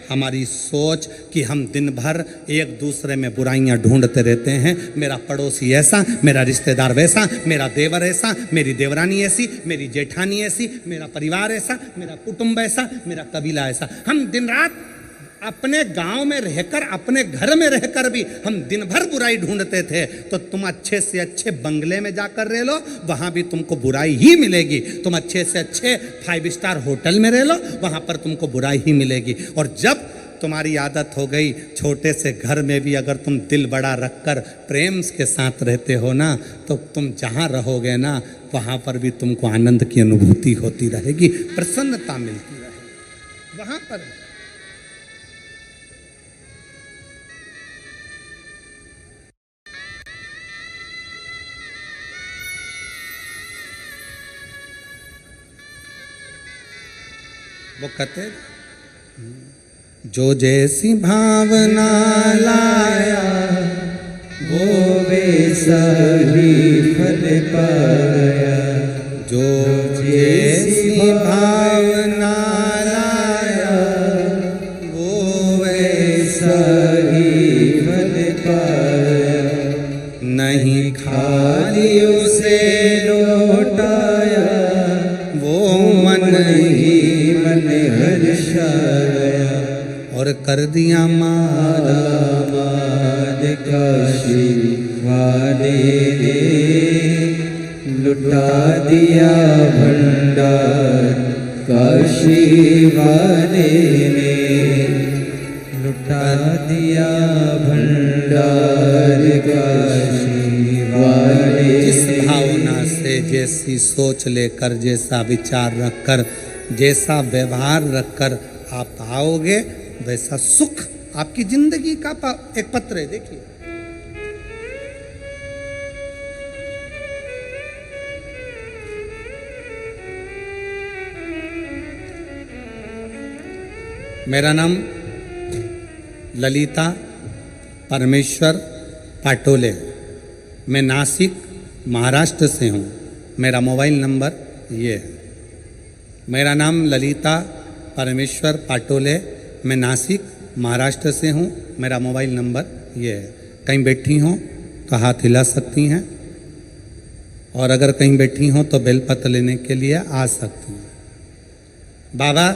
हमारी सोच कि हम दिन भर एक दूसरे में बुराइयां ढूंढते रहते हैं। मेरा पड़ोसी ऐसा, मेरा रिश्तेदार वैसा, मेरा देवर ऐसा, मेरी देवरानी ऐसी, मेरी जेठानी ऐसी, मेरा परिवार ऐसा, मेरा कुटुंब ऐसा, मेरा कबीला ऐसा। हम दिन रात अपने गांव में रहकर, अपने घर में रहकर भी हम दिन भर बुराई ढूंढते थे। तो तुम अच्छे से अच्छे बंगले में जाकर रह लो, वहां भी तुमको बुराई ही मिलेगी। तुम अच्छे से अच्छे 5 स्टार होटल में रह लो, वहां पर तुमको बुराई ही मिलेगी। और जब तुम्हारी आदत हो गई छोटे से घर में भी अगर तुम दिल बड़ा रखकर प्रेम के साथ रहते हो ना, तो तुम जहाँ रहोगे ना वहाँ पर भी तुमको आनंद की अनुभूति होती रहेगी, प्रसन्नता मिलती रहेगी वहाँ पर। वो कहते जो जैसी भावना लाया
वो वैसा ही फल पाया,
जो जैसी भावना लाया वो
वैसा ही फल पाया।
नहीं
खाली उसे लौटाया,
वो मन
ही मन हर्षाया।
और कर दिया माला
माल काशी वाले ने, लुटा दिया भंडार काशी वाले ने, लुटा दिया भंडार काशी वाले।
जिस भावना से, जैसी सोच लेकर, जैसा विचार रखकर, जैसा व्यवहार रखकर आप आओगे वैसा सुख आपकी जिंदगी का एक पत्र है। देखिए मेरा नाम ललिता परमेश्वर पाटोले, मैं नासिक महाराष्ट्र से हूँ। मेरा मोबाइल नंबर ये है। मेरा नाम ललिता परमेश्वर पाटोले, मैं नासिक महाराष्ट्र से हूँ। मेरा मोबाइल नंबर ये है। कहीं बैठी हों तो हाथ हिला सकती हैं, और अगर कहीं बैठी हों तो बेलपत्र लेने के लिए आ सकती हैं। बाबा,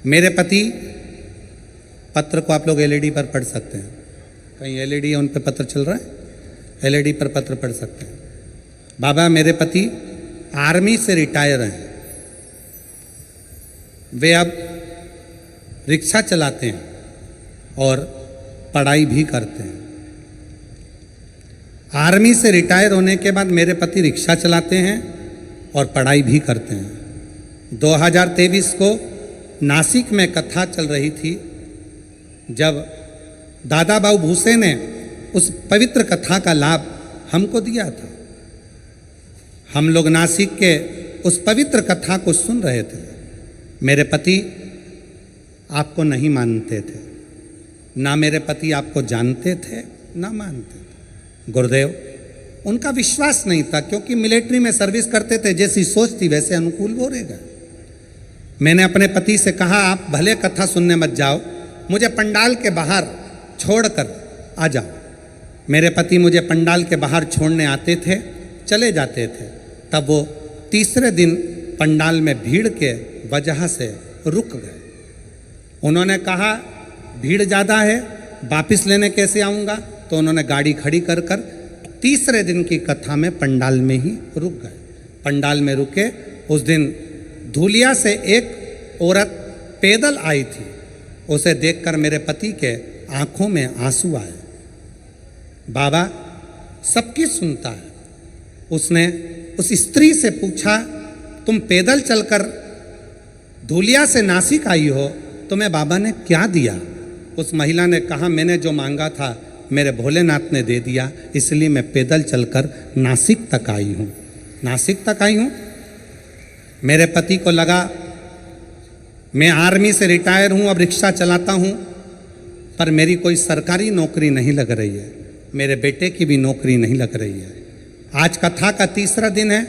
मेरे पति पत्र को आप लोग एलईडी पर पढ़ सकते हैं, कहीं एलईडी है उन पर पत्र चल रहा है, एलईडी पर पत्र पढ़ सकते हैं। बाबा मेरे पति आर्मी से रिटायर हैं, वे अब रिक्शा चलाते हैं और पढ़ाई भी करते हैं। आर्मी से रिटायर होने के बाद मेरे पति रिक्शा चलाते हैं और पढ़ाई भी करते हैं। 2023 को नासिक में कथा चल रही थी, जब दादा बाबू भूसे ने उस पवित्र कथा का लाभ हमको दिया था। हम लोग नासिक के उस पवित्र कथा को सुन रहे थे। मेरे पति आपको नहीं मानते थे, ना मेरे पति आपको जानते थे ना मानते थे। गुरुदेव, उनका विश्वास नहीं था, क्योंकि मिलिट्री में सर्विस करते थे, जैसी सोच थी वैसे अनुकूल बोलेगा। मैंने अपने पति से कहा आप भले कथा सुनने मत जाओ, मुझे पंडाल के बाहर छोड़कर आ जाओ। मेरे पति मुझे पंडाल के बाहर छोड़ने आते थे, चले जाते थे। तब वो तीसरे दिन पंडाल में भीड़ के वजह से रुक गए। उन्होंने कहा भीड़ ज़्यादा है, वापस लेने कैसे आऊँगा? तो उन्होंने गाड़ी खड़ी कर कर तीसरे दिन की कथा में पंडाल में ही रुक गए। पंडाल में रुके। उस दिन धूलिया से एक औरत पैदल आई थी, उसे देखकर मेरे पति के आंखों में आंसू आए। बाबा सबकी सुनता है। उसने उस स्त्री से पूछा तुम पैदल चलकर धूलिया से नासिक आई हो, तुम्हें बाबा ने क्या दिया? उस महिला ने कहा मैंने जो मांगा था मेरे भोलेनाथ ने दे दिया, इसलिए मैं पैदल चलकर नासिक तक आई हूँ। नासिक तक आई हूँ। मेरे पति को लगा मैं आर्मी से रिटायर हूँ, अब रिक्शा चलाता हूँ, पर मेरी कोई सरकारी नौकरी नहीं लग रही है, मेरे बेटे की भी नौकरी नहीं लग रही है। आज कथा का तीसरा दिन है।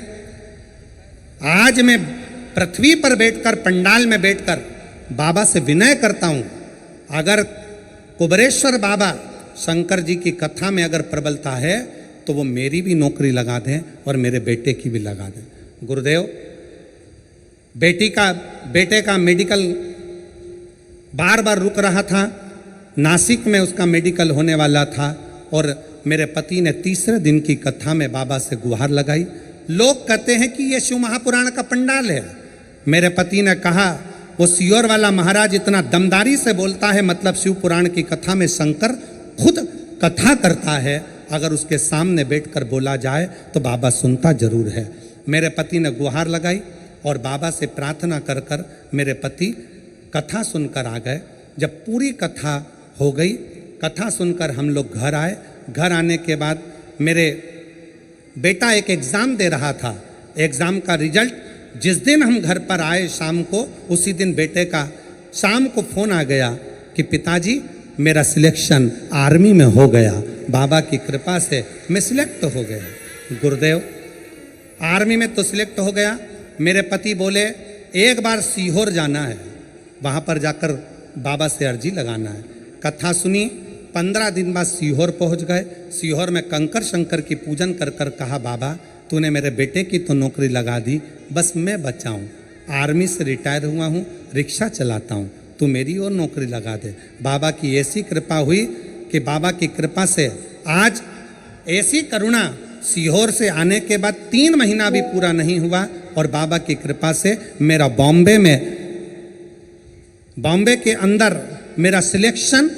आज मैं पृथ्वी पर बैठकर, पंडाल में बैठकर बाबा से विनय करता हूँ, अगर कुबरेश्वर बाबा शंकर जी की कथा में अगर प्रबलता है तो वो मेरी भी नौकरी लगा दें और मेरे बेटे की भी लगा दें। गुरुदेव, बेटे का मेडिकल बार बार रुक रहा था, नासिक में उसका मेडिकल होने वाला था, और मेरे पति ने तीसरे दिन की कथा में बाबा से गुहार लगाई। लोग कहते हैं कि ये शिव महापुराण का पंडाल है। मेरे पति ने कहा वो सियोर वाला महाराज इतना दमदारी से बोलता है, मतलब शिव पुराण की कथा में शंकर खुद कथा करता है, अगर उसके सामने बैठकर बोला जाए तो बाबा सुनता जरूर है। मेरे पति ने गुहार लगाई और बाबा से प्रार्थना कर कर मेरे पति कथा सुनकर आ गए। जब पूरी कथा हो गई, कथा सुनकर हम लोग घर आए। घर आने के बाद मेरे बेटा एक एग्ज़ाम दे रहा था। एग्ज़ाम का रिजल्ट जिस दिन हम घर पर आए शाम को, उसी दिन बेटे का शाम को फ़ोन आ गया कि पिताजी मेरा सिलेक्शन आर्मी में हो गया, बाबा की कृपा से मैं सिलेक्ट हो गया। गुरुदेव, आर्मी में तो सिलेक्ट हो गया। मेरे पति बोले एक बार सीहोर जाना है, वहाँ पर जाकर बाबा से अर्जी लगाना है। कथा सुनी, 15 दिन बाद सीहोर पहुँच गए। सीहोर में कंकर शंकर की पूजन कर कर कहा बाबा तूने मेरे बेटे की तो नौकरी लगा दी, बस मैं बचा हूँ, आर्मी से रिटायर हुआ हूँ, रिक्शा चलाता हूँ, तू मेरी और नौकरी लगा दे। बाबा की ऐसी कृपा हुई कि बाबा की कृपा से आज ऐसी करुणा, सीहोर से आने के बाद 3 महीना भी पूरा नहीं हुआ और बाबा की कृपा से मेरा बॉम्बे के अंदर मेरा सिलेक्शन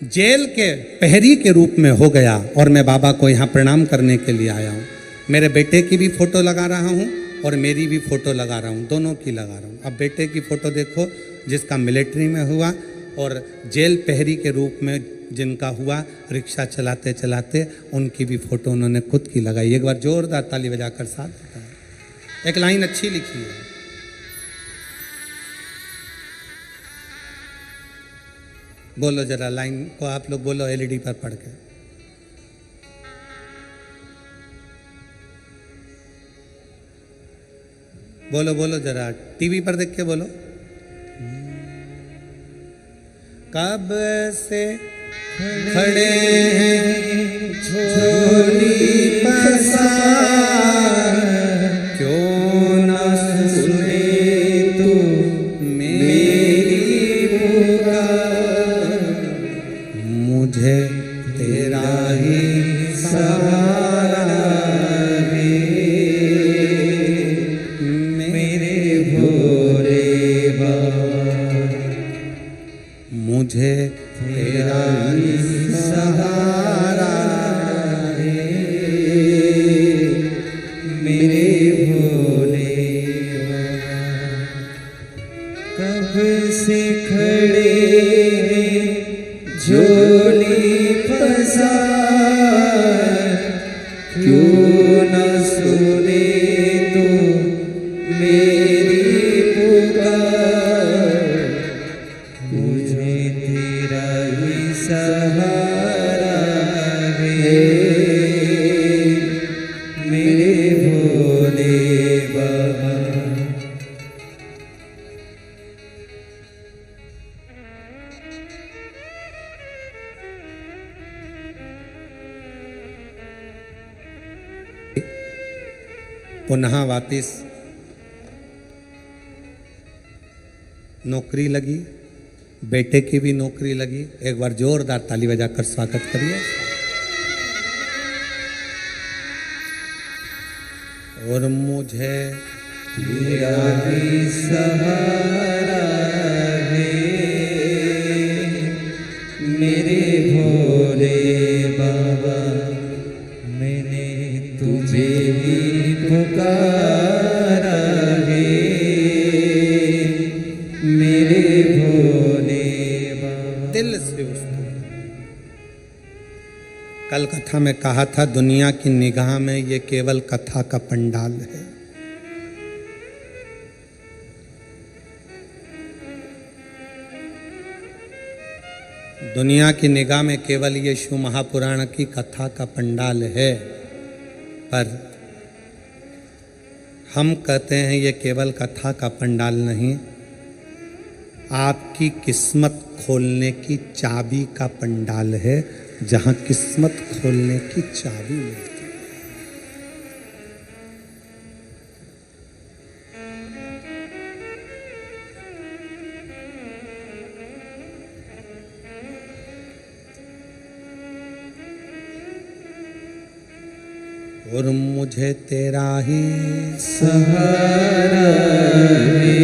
जेल के प्रहरी के रूप में हो गया और मैं बाबा को यहाँ प्रणाम करने के लिए आया हूँ। मेरे बेटे की भी फ़ोटो लगा रहा हूँ और मेरी भी फ़ोटो लगा रहा हूँ, दोनों की लगा रहा हूँ। अब बेटे की फ़ोटो देखो जिसका मिलिट्री में हुआ और जेल प्रहरी के रूप में जिनका हुआ रिक्शा चलाते चलाते, उनकी भी फ़ोटो उन्होंने खुद की लगाई। एक बार जोरदार ताली बजाकर साथ बताया। एक लाइन अच्छी लिखी है, बोलो जरा लाइन को आप लोग बोलो एलईडी पर पढ़ के। बोलो बोलो जरा, टीवी पर देख के बोलो। कब से खड़े हैं झोली पसार, क्यों न सुने तू मेरी पुकार। मुझे तेरा ही
सहारा है मेरे भोले बाबा,
मुझे
तेरा ही सहारा है मेरे भोले बाबा। कब से खड़े हैं झोली पसार, क्यों न सुने तो मेरी पुकार, मुझे तेरा ही सहारा है मेरे भोले बाबा।
पुनः वापिस नौकरी लगी, बेटे की भी नौकरी लगी। एक बार जोरदार ताली बजाकर स्वागत करिए। और मुझे
तेरा ही सहारा है मेरे भोले बाबा, मैंने तुझे ही पुकारा है मेरे भोले बाबा।
दिल से उसको कल कथा में कहा था, दुनिया की निगाह में ये केवल कथा का पंडाल है। दुनिया की निगाह में केवल ये शिव महापुराण की कथा का पंडाल है, पर हम कहते हैं ये केवल कथा का पंडाल नहीं, आपकी किस्मत खोलने की चाबी का पंडाल है, जहां किस्मत खोलने की चाबी मिलती है। और मुझे तेरा ही
सहारा है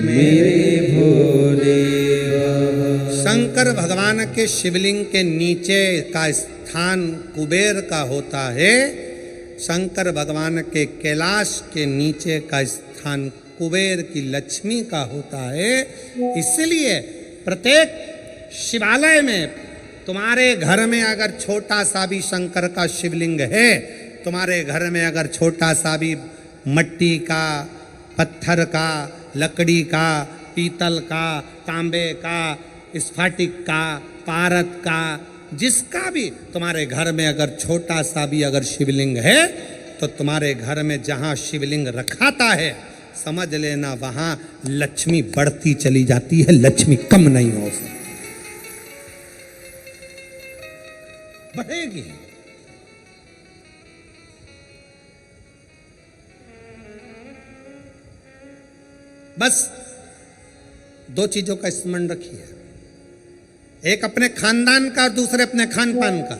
मेरे भोले बाबा।
शंकर भगवान के शिवलिंग के नीचे का स्थान कुबेर का होता है, शंकर भगवान के कैलाश के नीचे का स्थान कुबेर की लक्ष्मी का होता है। इसलिए प्रत्येक शिवालय में तुम्हारे घर में अगर छोटा सा भी शंकर का शिवलिंग है, तुम्हारे घर में अगर छोटा सा भी मट्टी का, पत्थर का, लकड़ी का, पीतल का, तांबे का, स्फटिक का, पारद का, जिसका भी तुम्हारे घर में अगर छोटा सा भी अगर शिवलिंग है, तो तुम्हारे घर में जहाँ शिवलिंग रखाता है, समझ लेना वहाँ लक्ष्मी बढ़ती चली जाती है, लक्ष्मी कम नहीं हो सकती, बढ़ेगी। बस दो चीजों का स्मरण रखिए, एक अपने खानदान का और दूसरे अपने खान पान का।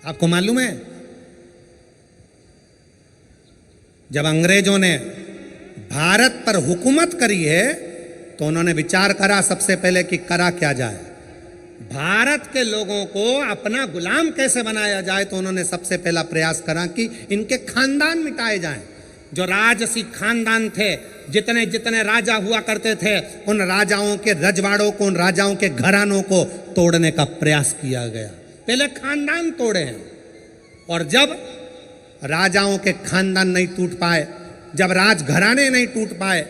आपको मालूम है, जब अंग्रेजों ने भारत पर हुकूमत करी है तो उन्होंने विचार करा सबसे पहले कि करा क्या जाए, भारत के लोगों को अपना गुलाम कैसे बनाया जाए। तो उन्होंने सबसे पहला प्रयास करा कि इनके खानदान मिटाए जाएं। जो राजसी खानदान थे, जितने जितने राजा हुआ करते थे, उन राजाओं के रजवाड़ों को, उन राजाओं के घरानों को तोड़ने का प्रयास किया गया। पहले खानदान तोड़े हैं, और जब राजाओं के खानदान नहीं टूट पाए, जब राजघराने नहीं टूट पाए,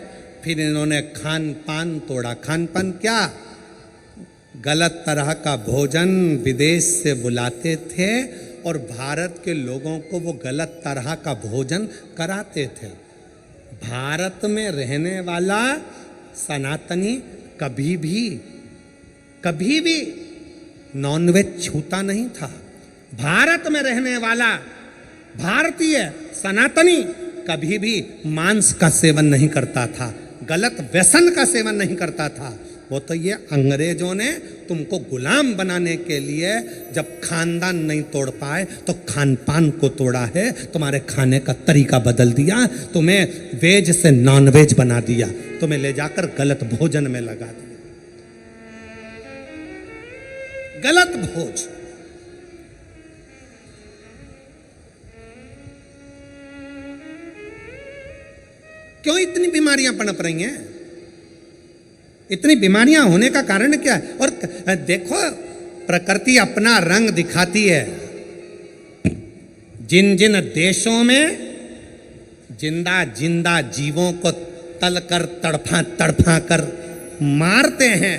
फिर इन्होंने खान पान तोड़ा। खान पान क्या? गलत तरह का भोजन विदेश से बुलाते थे और भारत के लोगों को वो गलत तरह का भोजन कराते थे। भारत में रहने वाला सनातनी कभी भी नॉनवेज छूता नहीं था। भारत में रहने वाला भारतीय सनातनी कभी भी मांस का सेवन नहीं करता था, गलत व्यसन का सेवन नहीं करता था। वो तो ये अंग्रेजों ने तुमको गुलाम बनाने के लिए जब खानदान नहीं तोड़ पाए तो खान पान को तोड़ा है, तुम्हारे खाने का तरीका बदल दिया, तुम्हें वेज से नॉन वेज बना दिया, तुम्हें ले जाकर गलत भोजन में लगा दिया, गलत भोज। क्यों इतनी बीमारियां पनप रही हैं? इतनी बीमारियां होने का कारण क्या है? और देखो, प्रकृति अपना रंग दिखाती है। जिन जिन देशों में जिंदा जिंदा जीवों को तल कर तड़फा तड़फा कर मारते हैं,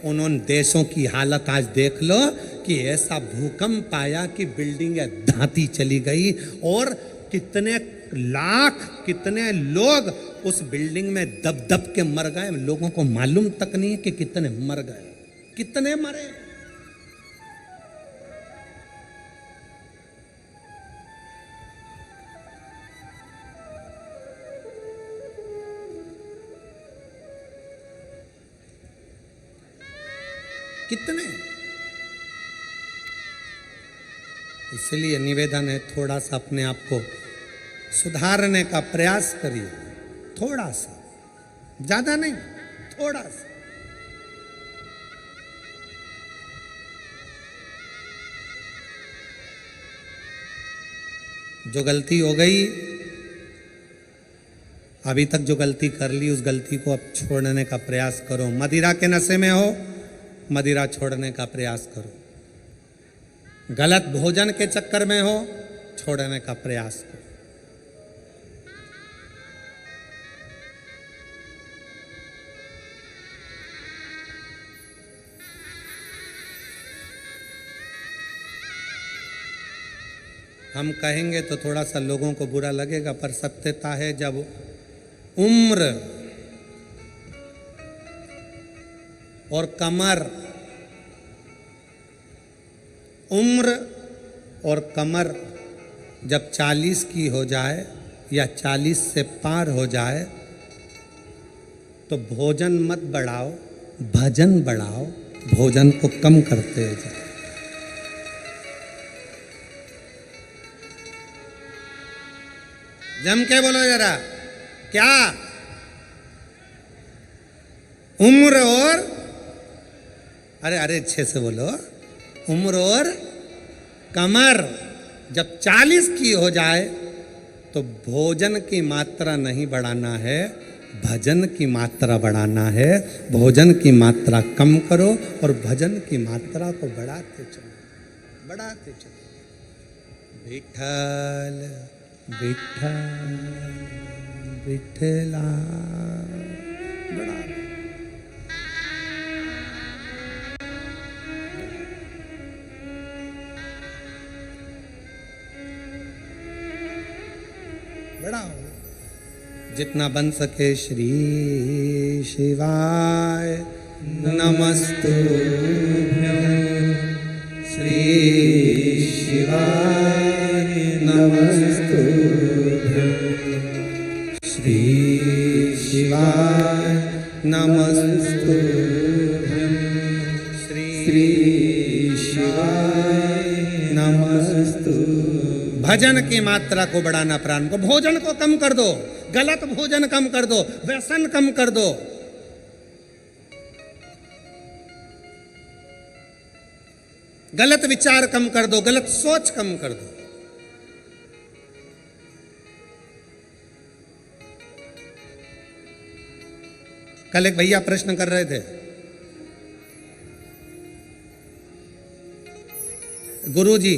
उन देशों की हालत आज देख लो कि ऐसा भूकंप आया कि बिल्डिंगें धाती चली गई और कितने लाख कितने लोग उस बिल्डिंग में दब दब के मर गए। लोगों को मालूम तक नहीं है कि कितने मर गए, कितने मरे। कितने। इसलिए निवेदन है, थोड़ा सा अपने आप को सुधारने का प्रयास करिए, थोड़ा सा, ज्यादा नहीं, थोड़ा सा। जो गलती हो गई, अभी तक जो गलती कर ली, उस गलती को अब छोड़ने का प्रयास करो। मदिरा के नशे में हो, मदिरा छोड़ने का प्रयास करो। गलत भोजन के चक्कर में हो, छोड़ने का प्रयास करो। हम कहेंगे तो थोड़ा सा लोगों को बुरा लगेगा, पर सत्यता है, जब उम्र और कमर, उम्र और कमर जब 40 की हो जाए या 40 से पार हो जाए तो भोजन मत बढ़ाओ, भजन बढ़ाओ, भोजन को कम करते जाओ। जम के बोलो जरा, क्या? उम्र और, अरे अरे अच्छे से बोलो, उम्र और कमर जब 40 की हो जाए तो भोजन की मात्रा नहीं बढ़ाना है, भजन की मात्रा बढ़ाना है। भोजन की मात्रा कम करो और भजन की मात्रा को बढ़ाते चलो, बढ़ाते चलो। विठल विठल विठला, बढ़ा। बढ़ाओ जितना बन सके। श्री शिवाय नमस्तुभ्यं, श्री शिवाय नमस्तुभ्यं, श्री शिवाय नमस्तुभ्यं, श्री शिवाय नमस्तुभ्यं। भजन की मात्रा को बढ़ाना, प्राण को, भोजन को कम कर दो, गलत भोजन कम कर दो, व्यसन कम कर दो। गलत विचार कम कर दो, गलत सोच कम कर दो। कल एक भैया प्रश्न कर रहे थे, गुरुजी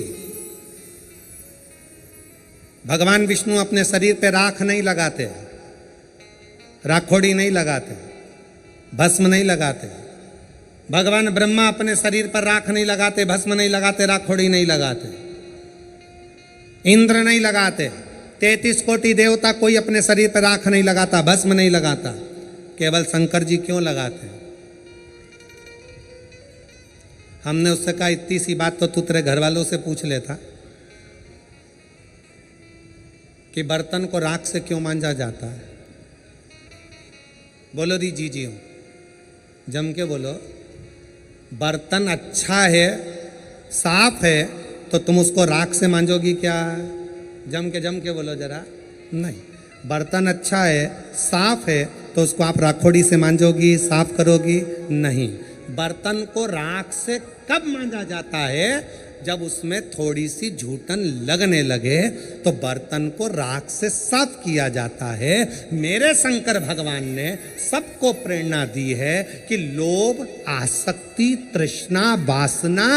भगवान विष्णु अपने शरीर पे राख नहीं लगाते, राखोड़ी नहीं लगाते, भस्म नहीं लगाते। भगवान ब्रह्मा अपने शरीर पर राख नहीं लगाते, भस्म नहीं लगाते, राखोड़ी नहीं लगाते, इंद्र नहीं लगाते, 33 कोटि देवता कोई अपने शरीर पर राख नहीं लगाता, भस्म नहीं लगाता। केवल शंकर जी क्यों लगाते? हमने उससे कहा, इतनी सी बात तो तू तेरे घर वालों से पूछ लेता। कि बर्तन को राख से क्यों मांजा जाता है? बोलो री जी हो, जम के बोलो। बर्तन अच्छा है, साफ है, तो तुम उसको राख से मांजोगी क्या? जम के बोलो जरा। नहीं, बर्तन अच्छा है, साफ है, तो उसको आप राखोड़ी से मांजोगी, साफ करोगी? नहीं। बर्तन को राख से कब मांजा जाता है? जब उसमें थोड़ी सी झूठन लगने लगे तो बर्तन को राख से साफ किया जाता है। मेरे शंकर भगवान ने सबको प्रेरणा दी है कि लोभ, आसक्ति, तृष्णा, वासना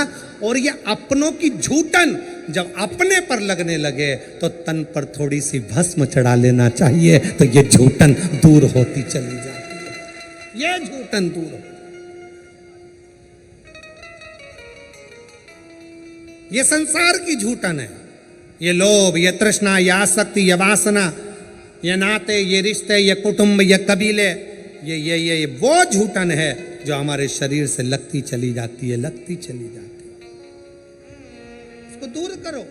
और ये अपनों की झूठन जब अपने पर लगने लगे तो तन पर थोड़ी सी भस्म चढ़ा लेना चाहिए, तो ये झूठन दूर होती चली जाती है। ये झूठन दूर हो, ये संसार की झूठन है। ये लोभ, ये तृष्णा, ये आसक्ति, ये वासना, ये नाते, ये रिश्ते, ये कुटुंब, ये कबीले, ये वो झूठन है जो हमारे शरीर से लगती चली जाती है, लगती चली जाती है। इसको दूर करो।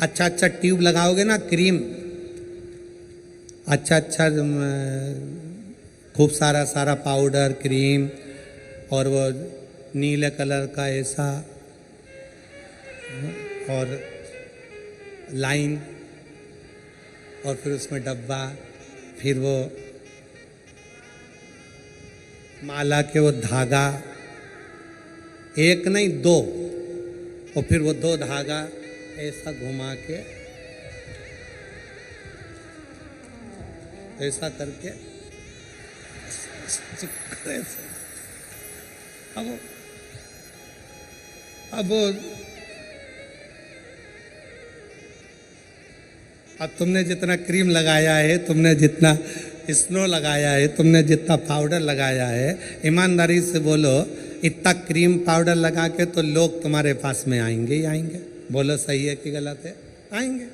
अच्छा अच्छा ट्यूब लगाओगे ना, क्रीम, अच्छा अच्छा खूब सारा सारा पाउडर, क्रीम, और वो नीले कलर का ऐसा, और लाइन, और फिर उसमें डब्बा, फिर वो माला के वो धागा, एक नहीं दो, और फिर वो दो धागा ऐसा घुमा के ऐसा करके अब तुमने जितना क्रीम लगाया है, तुमने जितना स्नो लगाया है, तुमने जितना पाउडर लगाया है, ईमानदारी से बोलो, इतना क्रीम पाउडर लगा के तो लोग तुम्हारे पास में आएंगे ही आएंगे। बोलो सही है कि गलत है? आएंगे।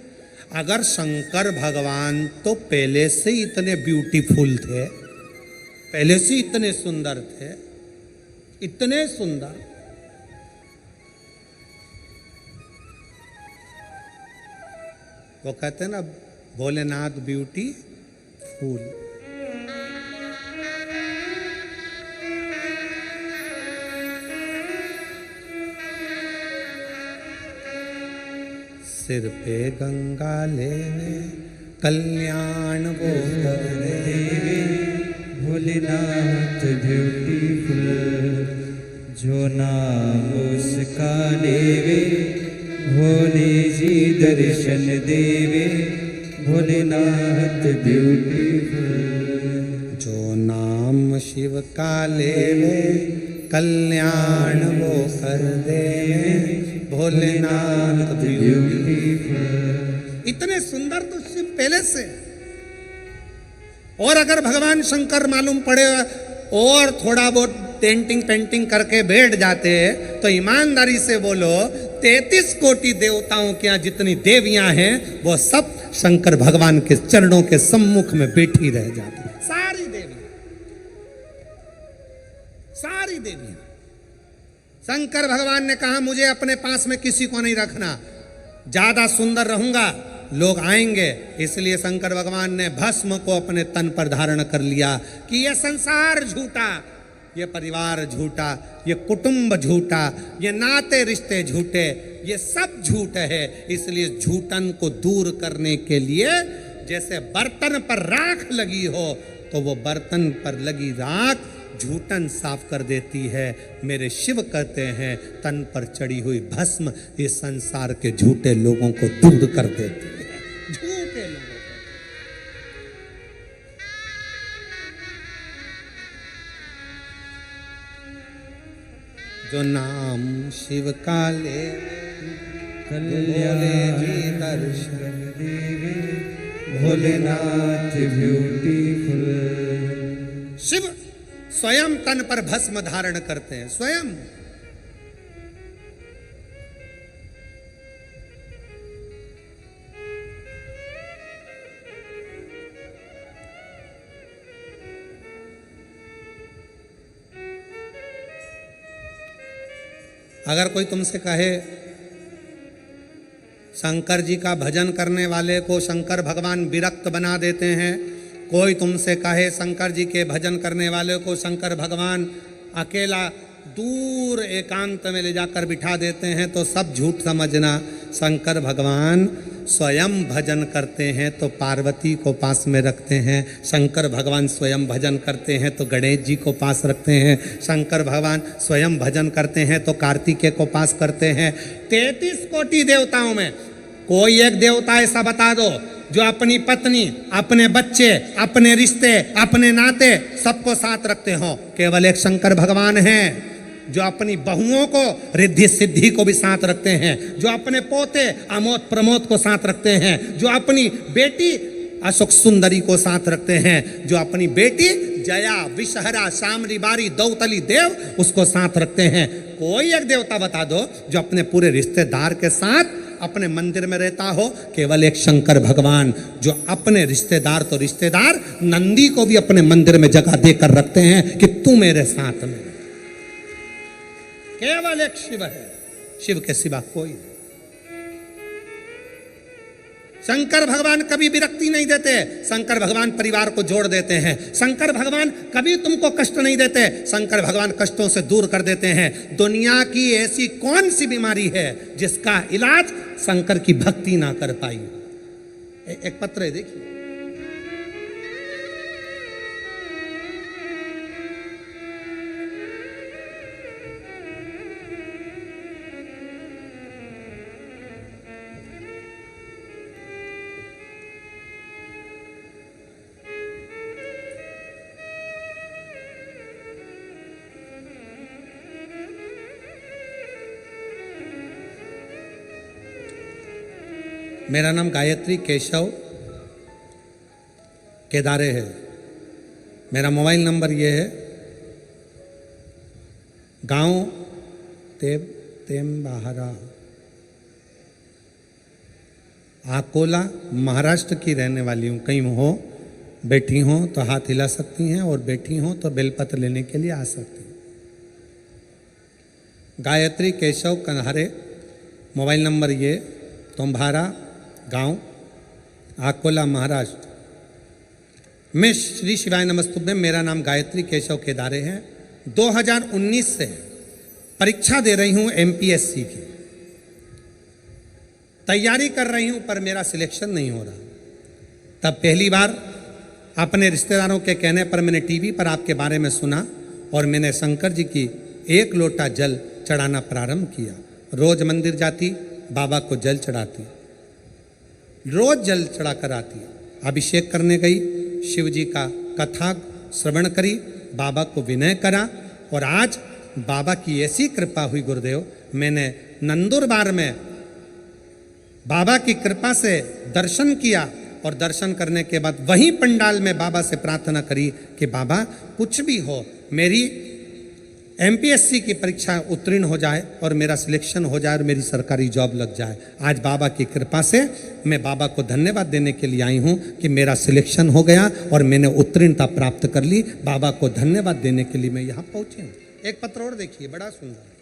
अगर शंकर भगवान तो पहले से इतने ब्यूटीफुल थे, पहले से इतने सुंदर थे, इतने सुंदर, वो कहते हैं ना भोलेनाथ ब्यूटी फूल। सिर पे गंगा लेवे कल्याण वो कर देवे,
भोलेनाथ ब्यूटीफुल, जो नाम उसका लेवे भोले जी दर्शन देवे, भोलेनाथ ब्यूटीफुल।
जो नाम शिव का लेवे कल्याण वो कर देवे, भोलेनाथ ब्यूटीफुल। इतने सुंदर तो शिव पहले से। और अगर भगवान शंकर मालूम पड़े और थोड़ा बहुत पेंटिंग पेंटिंग करके बैठ जाते तो ईमानदारी से बोलो 33 कोटि देवताओं के यहाँ जितनी देवियां हैं वो सब शंकर भगवान के चरणों के सम्मुख में बैठी रह जाती। सारी देवियां, सारी देवियां। शंकर भगवान ने कहा मुझे अपने पास में किसी को नहीं रखना, ज्यादा सुंदर रहूंगा लोग आएंगे, इसलिए शंकर भगवान ने भस्म को अपने तन पर धारण कर लिया कि यह संसार झूठा, ये परिवार झूठा, ये कुटुंब झूठा, ये नाते रिश्ते झूठे, ये सब झूठ है। इसलिए झूठन को दूर करने के लिए जैसे बर्तन पर राख लगी हो तो वो बर्तन पर लगी राख झूठन साफ कर देती है। मेरे शिव कहते हैं तन पर चढ़ी हुई भस्म इस संसार के झूठे लोगों को दूर कर देती है। झूठे लोगों को। जो नाम शिव का ले
कल्याण जी दर्शन देवे, भोलेनाथ ब्यूटीफुल।
शिव स्वयं तन पर भस्म धारण करते हैं, स्वयं। अगर कोई तुमसे कहे शंकर जी का भजन करने वाले को शंकर भगवान विरक्त बना देते हैं, कोई तुमसे कहे शंकर जी के भजन करने वाले को शंकर भगवान अकेला दूर एकांत में ले जाकर बिठा देते हैं, तो सब झूठ समझना। शंकर भगवान स्वयं भजन करते हैं तो पार्वती को पास में रखते हैं, शंकर भगवान स्वयं भजन करते हैं तो गणेश जी को पास रखते हैं, शंकर भगवान स्वयं भजन करते हैं तो कार्तिकेय को पास करते हैं। 33 कोटि देवताओं में कोई एक देवता ऐसा बता दो जो अपनी पत्नी, अपने बच्चे, अपने रिश्ते, अपने नाते सबको साथ रखते हो। केवल एक शंकर भगवान हैं जो अपनी बहुओं को, रिद्धि सिद्धि को भी साथ रखते हैं, जो अपने पोते अमोद प्रमोद को साथ रखते हैं, जो अपनी बेटी अशोक सुंदरी को साथ रखते हैं, जो अपनी बेटी जया विषहरा शामरी बारी दौतली देव उसको साथ रखते हैं। कोई एक देवता बता दो जो अपने पूरे रिश्तेदार के साथ अपने मंदिर में रहता हो। केवल एक शंकर भगवान जो अपने रिश्तेदार तो रिश्तेदार नंदी को भी अपने मंदिर में जगह देकर रखते हैं कि तू मेरे साथ में। केवल एक शिव है, शिव के सिवा कोई नहीं। शंकर भगवान कभी विरक्ति नहीं देते, शंकर भगवान परिवार को जोड़ देते हैं, शंकर भगवान कभी तुमको कष्ट नहीं देते, शंकर भगवान कष्टों से दूर कर देते हैं। दुनिया की ऐसी कौन सी बीमारी है जिसका इलाज शंकर की भक्ति ना कर पाई। एक पत्र है, देखिए। मेरा नाम गायत्री केशव केदारे है। मेरा मोबाइल नंबर ये है, गांव तेमबाहरा, अकोला, महाराष्ट्र की रहने वाली हूँ। कहीं हो बैठी हो तो हाथ हिला सकती हैं और बैठी हो तो बेलपत्र लेने के लिए आ सकती हैं। गायत्री केशव कन्हारे, मोबाइल नंबर ये, तुम्हारा गांव अकोला महाराष्ट्र। मैं श्री शिवाय नमस्तुभ्यम। मेरा नाम गायत्री केशव केदारे है। 2019 से परीक्षा दे रही हूँ एमपीएससी की, तैयारी कर रही हूँ पर मेरा सिलेक्शन नहीं हो रहा। तब पहली बार अपने रिश्तेदारों के कहने पर मैंने टीवी पर आपके बारे में सुना और मैंने शंकर जी की 1 लोटा जल चढ़ाना प्रारंभ किया। रोज मंदिर जाती, बाबा को जल चढ़ाती, रोज जल चढ़ा कर आती। अभिषेक करने गई, शिव जी का कथा श्रवण करी, बाबा को विनय करा और आज बाबा की ऐसी कृपा हुई गुरुदेव, मैंने नंदुरबार में बाबा की कृपा से दर्शन किया और दर्शन करने के बाद वहीं पंडाल में बाबा से प्रार्थना करी कि बाबा कुछ भी हो, मेरी एमपीएससी की परीक्षा उत्तीर्ण हो जाए और मेरा सिलेक्शन हो जाए और मेरी सरकारी जॉब लग जाए। आज बाबा की कृपा से मैं बाबा को धन्यवाद देने के लिए आई हूँ कि मेरा सिलेक्शन हो गया और मैंने उत्तीर्णता प्राप्त कर ली। बाबा को धन्यवाद देने के लिए मैं यहाँ पहुँची हूँ। एक पत्र और देखिए, बड़ा सुंदर।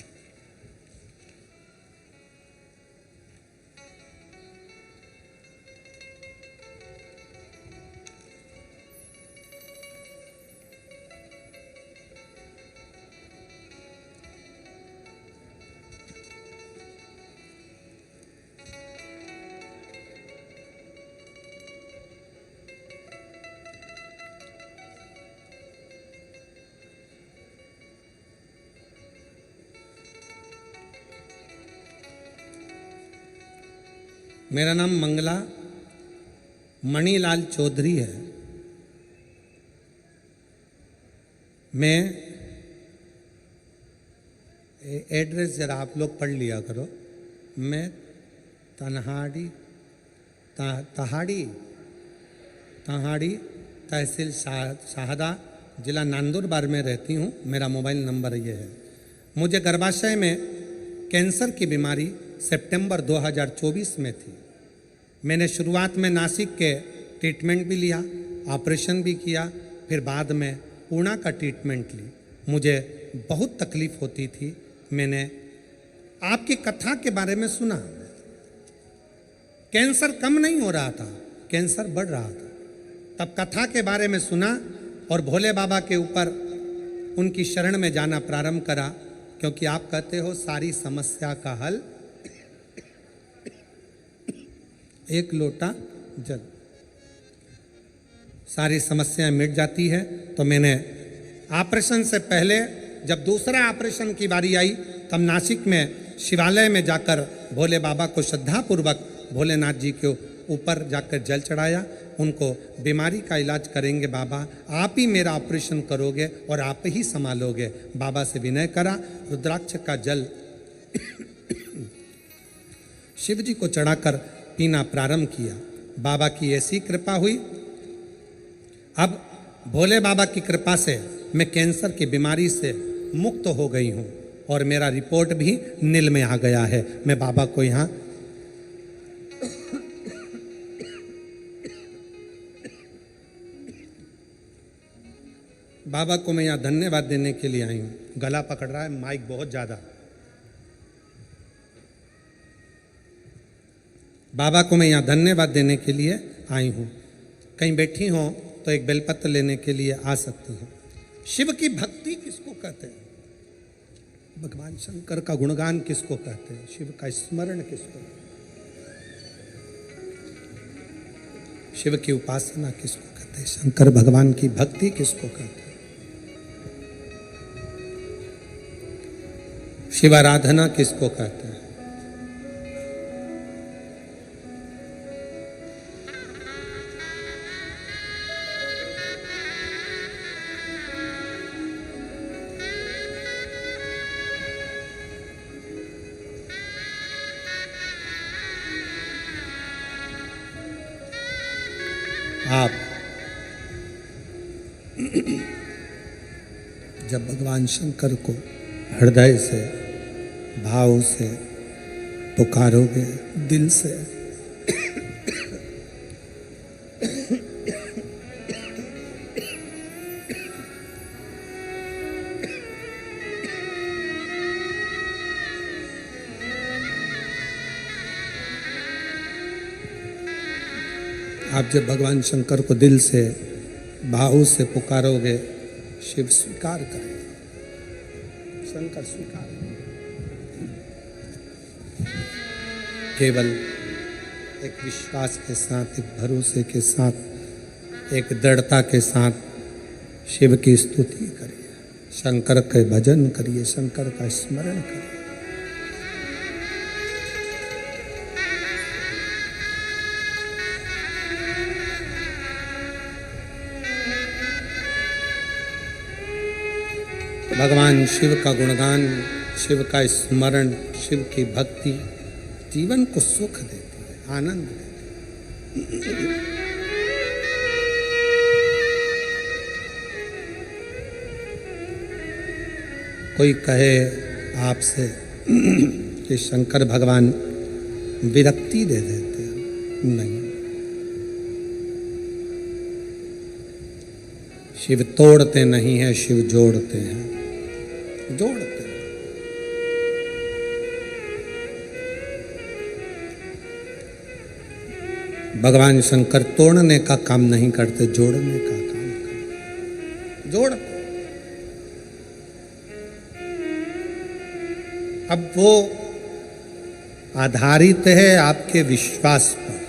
मेरा नाम मंगला मणिलाल चौधरी है। मैं एड्रेस जरा आप लोग पढ़ लिया करो। मैं तहाड़ी तहसील शाहदा, जिला नंदुरबार में रहती हूँ। मेरा मोबाइल नंबर ये है। मुझे गर्भाशय में कैंसर की बीमारी सितंबर 2024 में थी। मैंने शुरुआत में नासिक के ट्रीटमेंट भी लिया, ऑपरेशन भी किया, फिर बाद में पूना का ट्रीटमेंट ली। मुझे बहुत तकलीफ़ होती थी। मैंने आपकी कथा के बारे में सुना। कैंसर कम नहीं हो रहा था, कैंसर बढ़ रहा था। तब कथा के बारे में सुना और भोले बाबा के ऊपर उनकी शरण में जाना प्रारंभ करा, क्योंकि आप कहते हो सारी समस्या का हल एक लोटा जल, सारी समस्याएं मिट जाती है। तो मैंने ऑपरेशन से पहले जब दूसरा ऑपरेशन की बारी आई, तब नासिक में शिवालय में जाकर भोले बाबा को श्रद्धापूर्वक भोलेनाथ जी के ऊपर जाकर जल चढ़ाया। उनको बीमारी का इलाज करेंगे बाबा, आप ही मेरा ऑपरेशन करोगे और आप ही संभालोगे। बाबा से विनय करा, रुद्राक्ष का जल शिव जी को चढ़ाकर पीना प्रारंभ किया। बाबा की ऐसी कृपा हुई, अब भोले बाबा की कृपा से मैं कैंसर की बीमारी से मुक्त हो गई हूँ और मेरा रिपोर्ट भी नील में आ गया है। मैं बाबा को यहाँ बाबा को मैं यहाँ धन्यवाद देने के लिए आई हूँ। गला पकड़ रहा है माइक बहुत ज़्यादा। बाबा को मैं यहाँ धन्यवाद देने के लिए आई हूँ। कहीं बैठी हो तो एक बेलपत्र लेने के लिए आ सकती हो। शिव की भक्ति किसको कहते हैं? भगवान शंकर का गुणगान किसको कहते हैं? शिव का स्मरण किसको? शिव की उपासना किसको कहते हैं? शंकर भगवान की भक्ति किसको कहते हैं? शिव आराधना किसको कहते हैं? आप जब भगवान शंकर को हृदय से भाव से पुकारोगे, दिल से, आप जब भगवान शंकर को दिल से भाव से पुकारोगे, शिव स्वीकार करेगा, शंकर स्वीकार करेगा। केवल एक विश्वास के साथ, एक भरोसे के साथ, एक दृढ़ता के साथ शिव की स्तुति करिए, शंकर के भजन करिए, शंकर का स्मरण करिए। भगवान शिव का गुणगान, शिव का स्मरण, शिव की भक्ति जीवन को सुख देती है, आनंद देती है। कोई कहे आपसे कि शंकर भगवान विरक्ति दे देते हैं, नहीं। शिव तोड़ते नहीं हैं, शिव जोड़ते हैं, जोड़ते हैं। भगवान शंकर तोड़ने का काम नहीं करते, जोड़ने का काम करते, जोड़ते। अब वो आधारित है आपके विश्वास पर।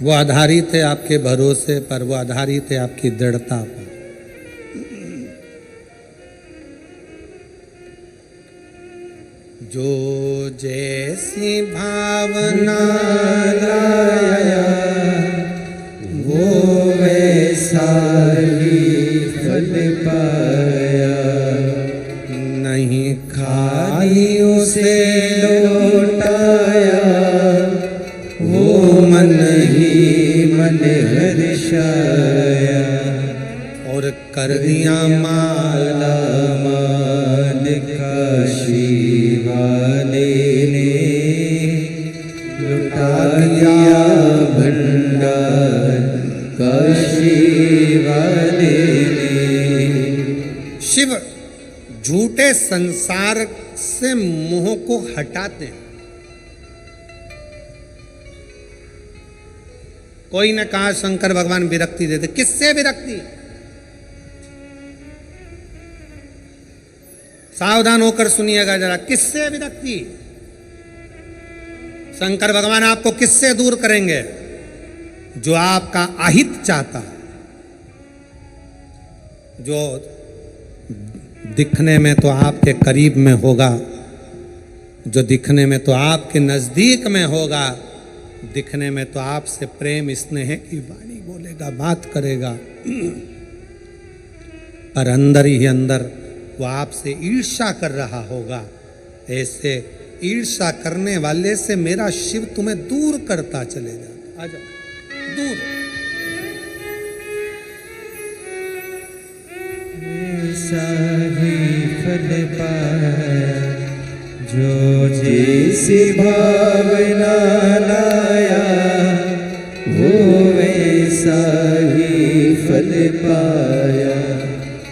वो आधारित है आपके भरोसे पर, वो आधारित है आपकी दृढ़ता पर। जो जैसी भावना लाया वो वैसा ही फल पाया, नहीं खाली उसे लौटाया, वो मन ही मन हर्षाया, और कर दिया माला माल काशी वाले ने, लुटा दिया भंडार काशी वाले ने। झूठे संसार से मोह को हटाते हैं। कोई ने कहा शंकर भगवान विरक्ति देते, किससे विरक्ति? सावधान होकर सुनिएगा जरा, किससे विरक्ति? शंकर भगवान आपको किससे दूर करेंगे? जो आपका अहित चाहता, जो दिखने में तो आपके करीब में होगा, जो दिखने में तो आपके नजदीक में होगा, दिखने में तो आपसे प्रेम स्नेह की वाणी बोलेगा, बात करेगा, पर अंदर ही अंदर वो आपसे ईर्ष्या कर रहा होगा। ऐसे ईर्ष्या करने वाले से मेरा शिव तुम्हें दूर करता चले जाता। आ जाओ दूर।
ऐसा ही फल पाया जो जैसी भावना लाया, वो वैसा ही फल पाया।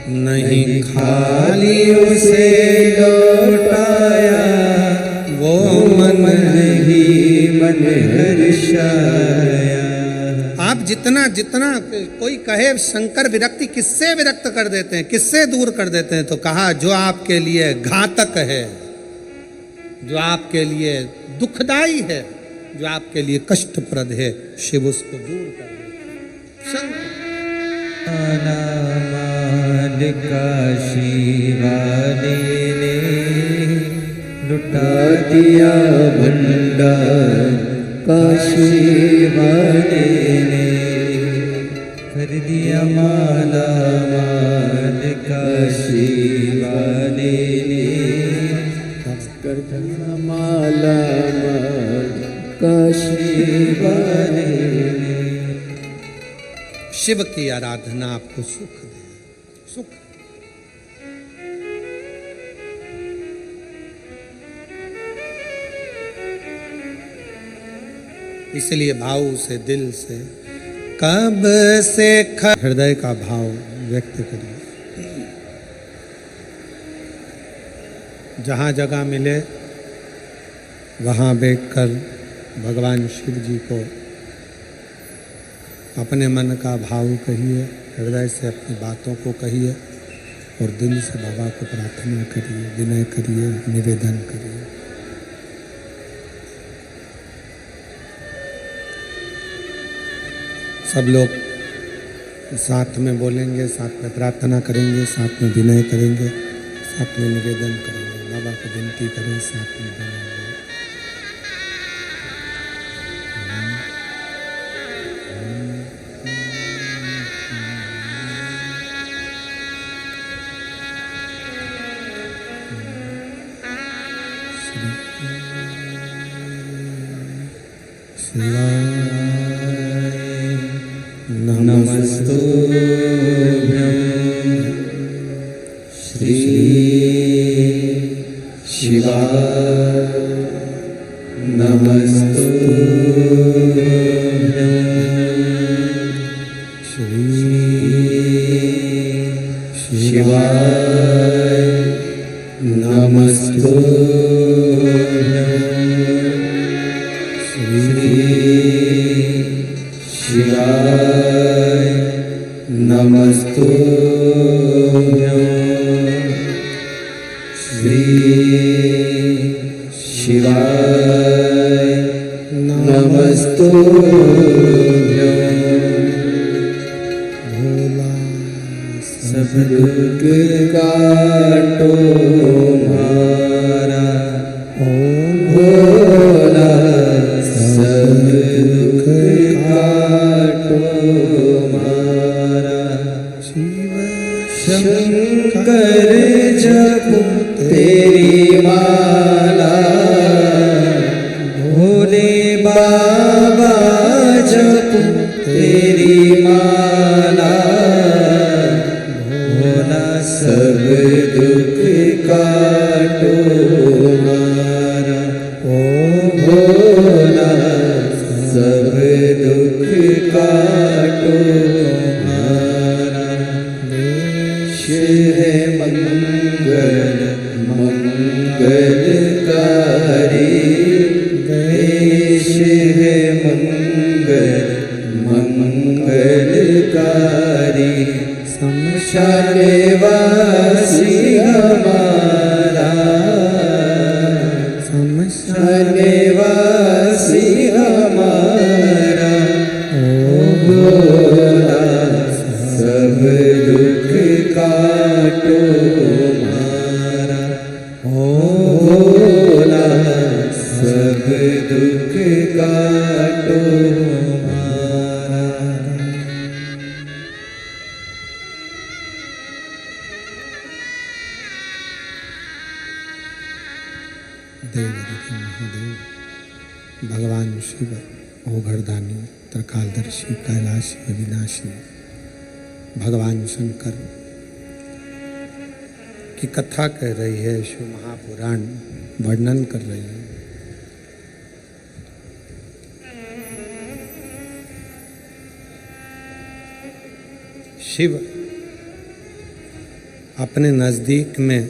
नहीं
खाली उसे लौटाया, वो मन ही मन हर्षाया।
आप जितना जितना कोई कहे शंकर विरक्ति, किससे विरक्त कर देते हैं, किससे दूर कर देते हैं? तो कहा जो आपके लिए घातक है, जो आपके लिए दुखदाई है, जो आपके लिए कष्टप्रद है, शिव उसको दूर कर देते हैं।
माल काशी वाले ने लुटा दिया भंडार, काशी वाले ने कर दिया माला माल, काशी वाले ने कर दिया माला माल, काशी वाले ने।
शिव की आराधना आपको सुख दे, सुख। इसलिए भाव से, दिल से, कब से हृदय का भाव व्यक्त करिए। जहाँ जगह मिले वहाँ बैठकर भगवान शिव जी को अपने मन का भाव कहिए, हृदय से अपनी बातों को कहिए और दिल से बाबा को प्रार्थना करिए, विनय करिए, निवेदन करिए। सब लोग साथ में बोलेंगे, साथ में प्रार्थना करेंगे, साथ में विनय करेंगे, साथ में निवेदन करेंगे, बाबा को विनती करें, साथ में विनय।
नमस्तुभ्यं श्री शिवाय, नमस्तुभ्यं श्री शिवाय, नमस्तुभ्यं श्री शिवाय, नमस्तुभ्यं श्री शिवाय, नमस्तुभ्यं।
भोला
सब दुख काटो मारा, ओम भोला सब दुख काटो मारा। शंकर जपो तेरी माला, भोले बाबा जपो तेरी माला, भोला सब दुख काटो मारा, ओ भोला सब दुख काटो मारा। देश है मंगल दुखकारी शमशानवासी हमारा शमशानवासी हमारा ओ भोला सब दुख काटो मारा ओ भोला सब दुख काटो मारा।
देवरिधि महादेव भगवान शिव ओघड़दानी त्रिकालदर्शी कैलाशी अविनाशी भगवान शंकर की कथा कह रही है, शिव महापुराण वर्णन कर रही है। शिव अपने नज़दीक में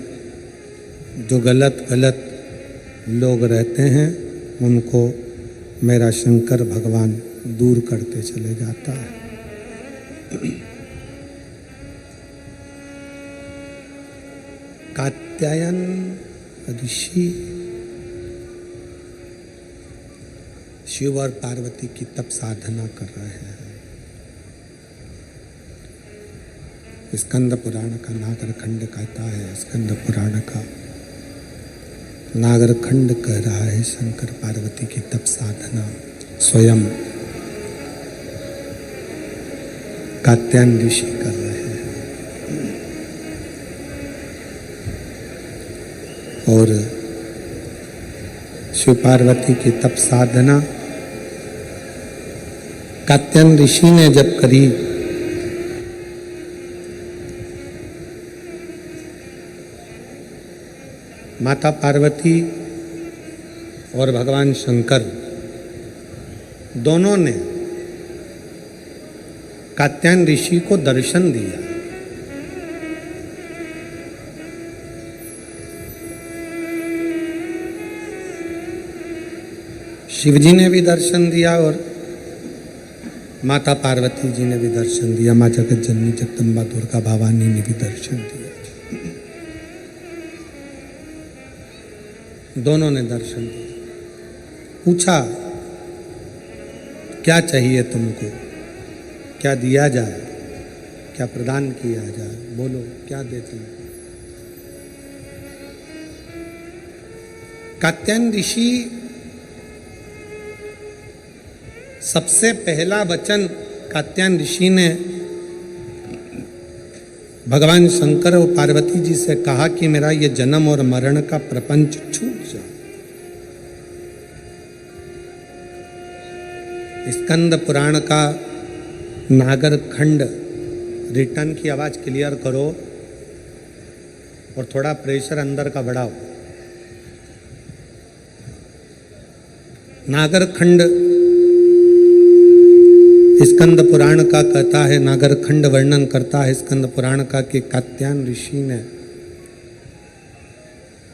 जो गलत लोग रहते हैं उनको मेरा शंकर भगवान दूर करते चले जाता है। कात्यायन ऋषि शिव और पार्वती की तप साधना कर रहे हैं। स्कंद पुराण का नागरखंड कहता है, स्कंद पुराण का नागरखंड कह रहा है शंकर पार्वती की तप साधना स्वयं कात्यायन ऋषि कर रहे हैं। और शिव पार्वती की तप साधना कात्यायन ऋषि ने जब करी माता पार्वती और भगवान शंकर दोनों ने कात्यायन ऋषि को दर्शन दिया। शिव जी ने भी दर्शन दिया और माता पार्वती जी ने भी दर्शन दिया। माँ जगत जननी जगदम्बा दुर्गा भवानी ने भी दर्शन दिया। दोनों ने दर्शन दिया। पूछा क्या चाहिए तुमको, क्या दिया जाए, क्या प्रदान किया जाए, बोलो क्या देती। कात्यायन ऋषि सबसे पहला वचन कात्यायन ऋषि ने भगवान शंकर और पार्वती जी से कहा कि मेरा ये जन्म और मरण का प्रपंच छूट जाए। स्कंद पुराण का नागरखंड रिटर्न की आवाज क्लियर करो और थोड़ा प्रेशर अंदर का बढ़ाओ। नागरखंड स्कंद पुराण का कहता है, नागरखंड वर्णन करता है स्कंद पुराण का कि कात्यायन ऋषि ने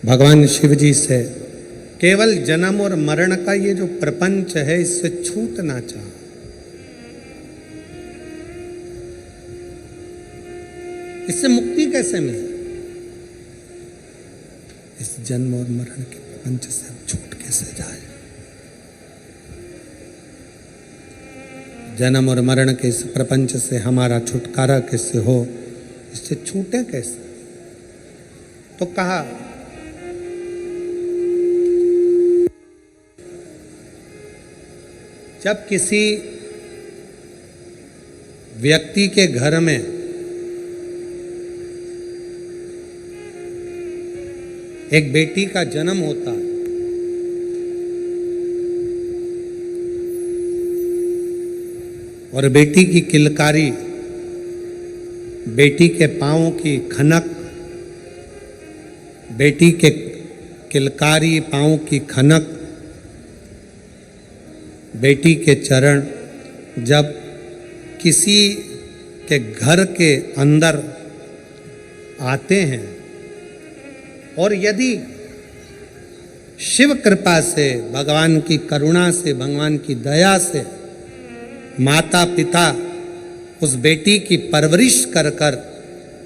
भगवान शिव जी से केवल जन्म और मरण का ये जो प्रपंच है इससे छूटना चाहा। इससे मुक्ति कैसे मिले? इस जन्म और मरण के प्रपंच से हम छूट कैसे जाए? जन्म और मरण के इस प्रपंच से हमारा छुटकारा कैसे हो, इससे छूटे कैसे? तो कहा जब किसी व्यक्ति के घर में एक बेटी का जन्म होता है और बेटी की किलकारी, बेटी के पाँव की खनक, बेटी के किलकारी पाँव की खनक, बेटी के चरण जब किसी के घर के अंदर आते हैं और यदि शिव कृपा से, भगवान की करुणा से, भगवान की दया से माता पिता उस बेटी की परवरिश कर कर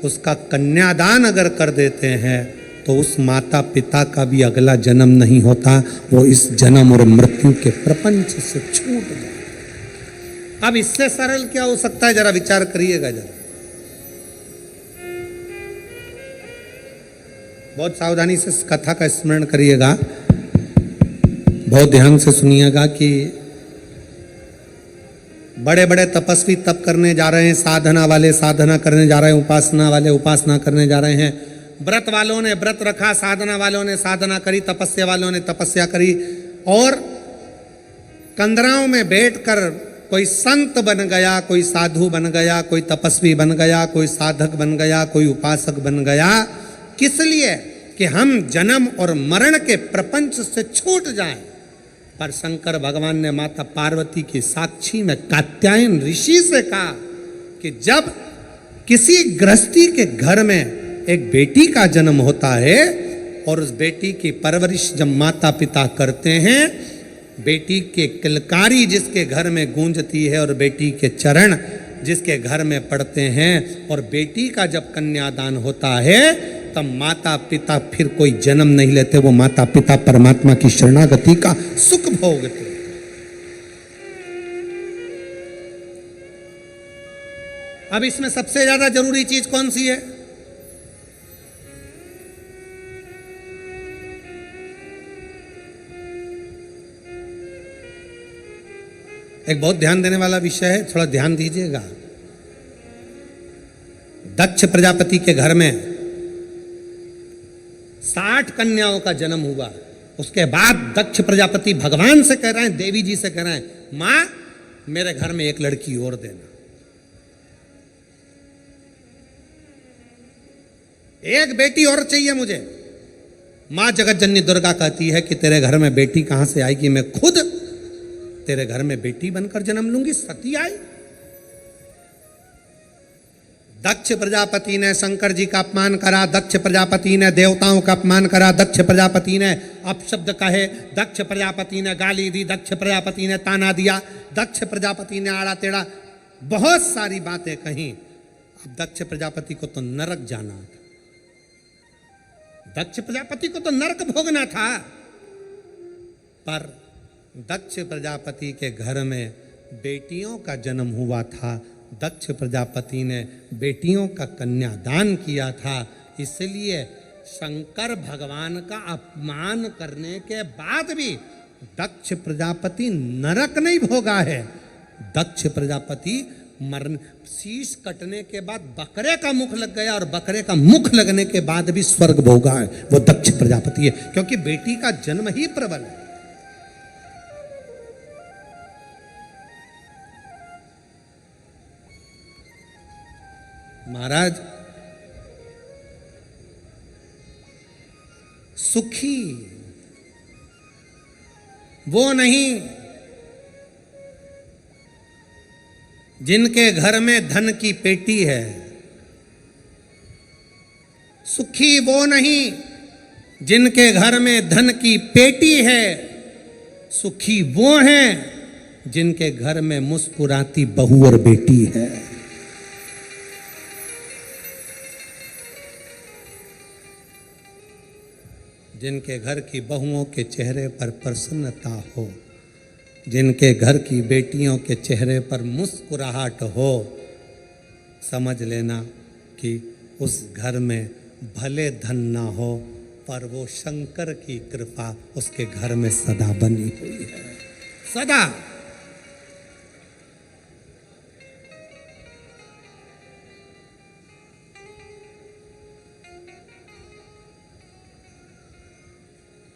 उसका कन्यादान अगर कर देते हैं तो उस माता पिता का भी अगला जन्म नहीं होता, वो इस जन्म और मृत्यु के प्रपंच से छूट गए। अब इससे सरल क्या हो सकता है, जरा विचार करिएगा जरा। बहुत सावधानी से इस कथा का स्मरण करिएगा, बहुत ध्यान से सुनिएगा कि बड़े बड़े तपस्वी तप करने जा रहे हैं, साधना वाले साधना करने जा रहे हैं, उपासना वाले उपासना करने जा रहे हैं, व्रत वालों ने व्रत रखा, साधना वालों ने साधना करी, तपस्या वालों ने तपस्या करी, और कंदराओं में बैठकर कोई संत बन गया, कोई साधु बन गया, कोई तपस्वी बन गया, कोई साधक बन गया, कोई उपासक बन गया। किस लिए? कि हम जन्म और मरण के प्रपंच से छूट जाएं। पर शंकर भगवान ने माता पार्वती की साक्षी में कात्यायन ऋषि से कहा कि जब किसी गृहस्थी के घर में एक बेटी का जन्म होता है और उस बेटी की परवरिश जब माता पिता करते हैं, बेटी के किलकारी जिसके घर में गूंजती है और बेटी के चरण जिसके घर में पड़ते हैं, और बेटी का जब कन्यादान होता है तब माता पिता फिर कोई जन्म नहीं लेते, वो माता पिता परमात्मा की शरणागति का सुख भोगते। अब इसमें सबसे ज्यादा जरूरी चीज कौन सी है? एक बहुत ध्यान देने वाला विषय है, थोड़ा ध्यान दीजिएगा। दक्ष प्रजापति के घर में 60 कन्याओं का जन्म हुआ। उसके बाद दक्ष प्रजापति भगवान से कह रहे हैं, देवी जी से कह रहे हैं, मां मेरे घर में एक लड़की और देना, एक बेटी और चाहिए मुझे। मां जगत जननी दुर्गा कहती है कि तेरे घर में बेटी कहां से आएगी, मैं खुद तेरे घर में बेटी बनकर जन्म लूंगी। सती आई। दक्ष प्रजापति ने शंकर जी का अपमान करा, दक्ष प्रजापति ने देवताओं का अपमान करा, दक्ष प्रजापति ने अपशब्द कहे, दक्ष प्रजापति ने गाली दी, दक्ष प्रजापति ने ताना दिया, दक्ष प्रजापति ने आड़ा टेढ़ा बहुत सारी बातें कही। अब दक्ष प्रजापति को तो नरक जाना था, दक्ष प्रजापति को तो नरक भोगना था। पर दक्ष प्रजापति के घर में बेटियों का जन्म हुआ था, दक्ष प्रजापति ने बेटियों का कन्यादान किया था, इसलिए शंकर भगवान का अपमान करने के बाद भी दक्ष प्रजापति नरक नहीं भोगा है। दक्ष प्रजापति मरण शीश कटने के बाद बकरे का मुख लग गया, और बकरे का मुख लगने के बाद भी स्वर्ग भोगा है, वो दक्ष प्रजापति है, क्योंकि बेटी का जन्म ही प्रबल है। महाराज, सुखी वो नहीं जिनके घर में धन की पेटी है, सुखी वो नहीं जिनके घर में धन की पेटी है, सुखी वो हैं जिनके घर में मुस्कुराती बहू और बेटी है। जिनके घर की बहुओं के चेहरे पर प्रसन्नता हो, जिनके घर की बेटियों के चेहरे पर मुस्कुराहट हो, समझ लेना कि उस घर में भले धन ना हो पर वो शंकर की कृपा उसके घर में सदा बनी हुई है, सदा।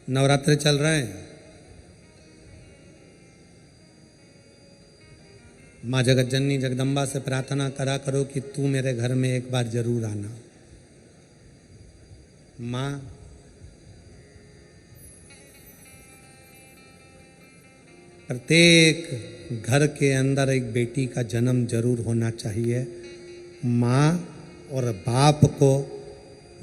नवरात्रि चल रहे हैं, माँ जगत जननी जगदम्बा से प्रार्थना करा करो कि तू मेरे घर में एक बार जरूर आना। माँ प्रत्येक घर के अंदर एक बेटी का जन्म जरूर होना चाहिए। माँ और बाप को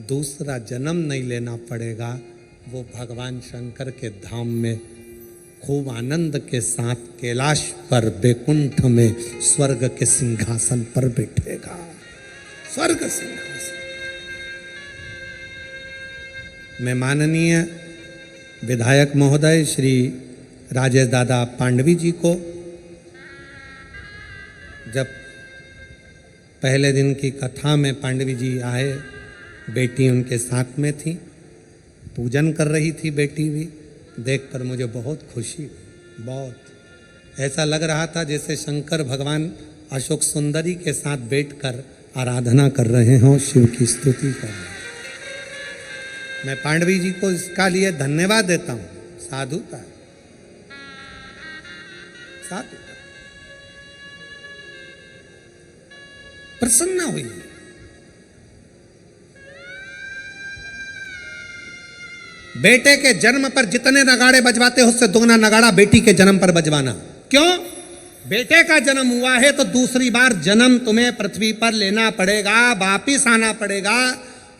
दूसरा जन्म नहीं लेना पड़ेगा, वो भगवान शंकर के धाम में खूब आनंद के साथ कैलाश पर बैकुंठ में स्वर्ग के सिंहासन पर बैठेगा। स्वर्ग सिंहासन। मैं माननीय विधायक महोदय श्री राजेश दादा पांडवी जी को जब पहले दिन की कथा में पांडवी जी आए, बेटी उनके साथ में थी, पूजन कर रही थी बेटी भी, देखकर मुझे बहुत खुशी हुई। बहुत ऐसा लग रहा था जैसे शंकर भगवान अशोक सुंदरी के साथ बैठकर आराधना कर रहे हों, शिव की स्तुति कर रहे हैं। मैं पांडवी जी को इसका लिए धन्यवाद देता हूं। साधुता, साधुता। प्रसन्न हुई। बेटे के जन्म पर जितने नगाड़े बजवाते हो उससे दुगना नगाड़ा बेटी के जन्म पर बजवाना। क्यों? बेटे का जन्म हुआ है तो दूसरी बार जन्म तुम्हें पृथ्वी पर लेना पड़ेगा, वापिस आना पड़ेगा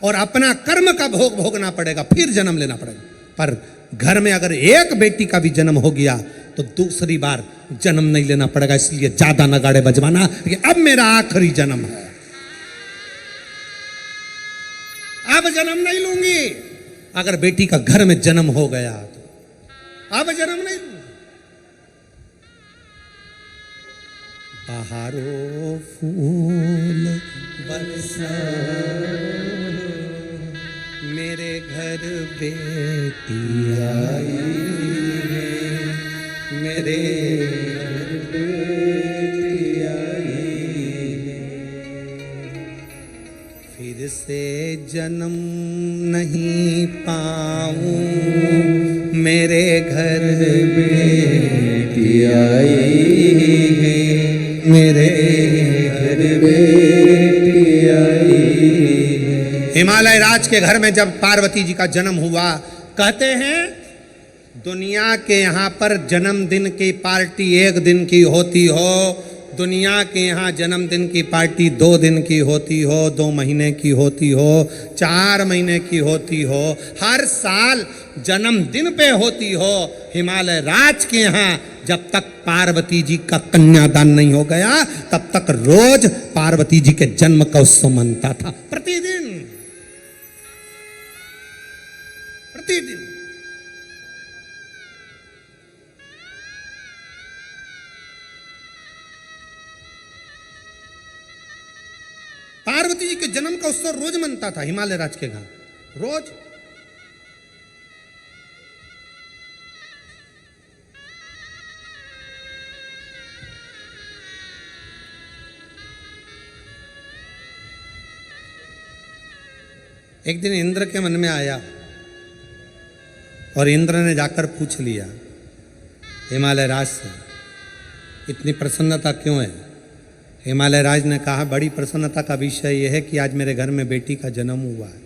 और अपना कर्म का भोग भोगना पड़ेगा, फिर जन्म लेना पड़ेगा। पर घर में अगर एक बेटी का भी जन्म हो गया तो दूसरी बार जन्म नहीं लेना पड़ेगा। इसलिए ज्यादा नगाड़े बजवाना कि अब मेरा आखिरी जन्म है, अब जन्म नहीं लूंगी। अगर बेटी का घर में जन्म हो गया तो अब जन्म नहीं लूंगी। बहारो फूल बरसा मेरे घर बेटी आई है, मेरे घर बेटी आई है। फिर से जन्म नहीं पाऊं, मेरे घर बेटी आई है, मेरे घर बेटी आई है। हिमालय राज के घर में जब पार्वती जी का जन्म हुआ, कहते हैं दुनिया के यहाँ पर जन्मदिन की पार्टी एक दिन की होती हो, दुनिया के यहाँ जन्मदिन की पार्टी 2 दिन की होती हो, 2 महीने की होती हो, 4 महीने की होती हो, हर साल जन्मदिन पे होती हो। हिमालय राज के यहाँ जब तक पार्वती जी का कन्यादान नहीं हो गया तब तक रोज पार्वती जी के जन्म का उत्सव मनता था। प्रतिदिन प्रतिदिन। पार्वती जी के जन्म का उत्सव रोज मनता था हिमालय राज के घर, रोज। एक दिन इंद्र के मन में आया और इंद्र ने जाकर पूछ लिया हिमालय राज से, इतनी प्रसन्नता क्यों है? हिमालय राज ने कहा, बड़ी प्रसन्नता का विषय यह है कि आज मेरे घर में बेटी का जन्म हुआ है।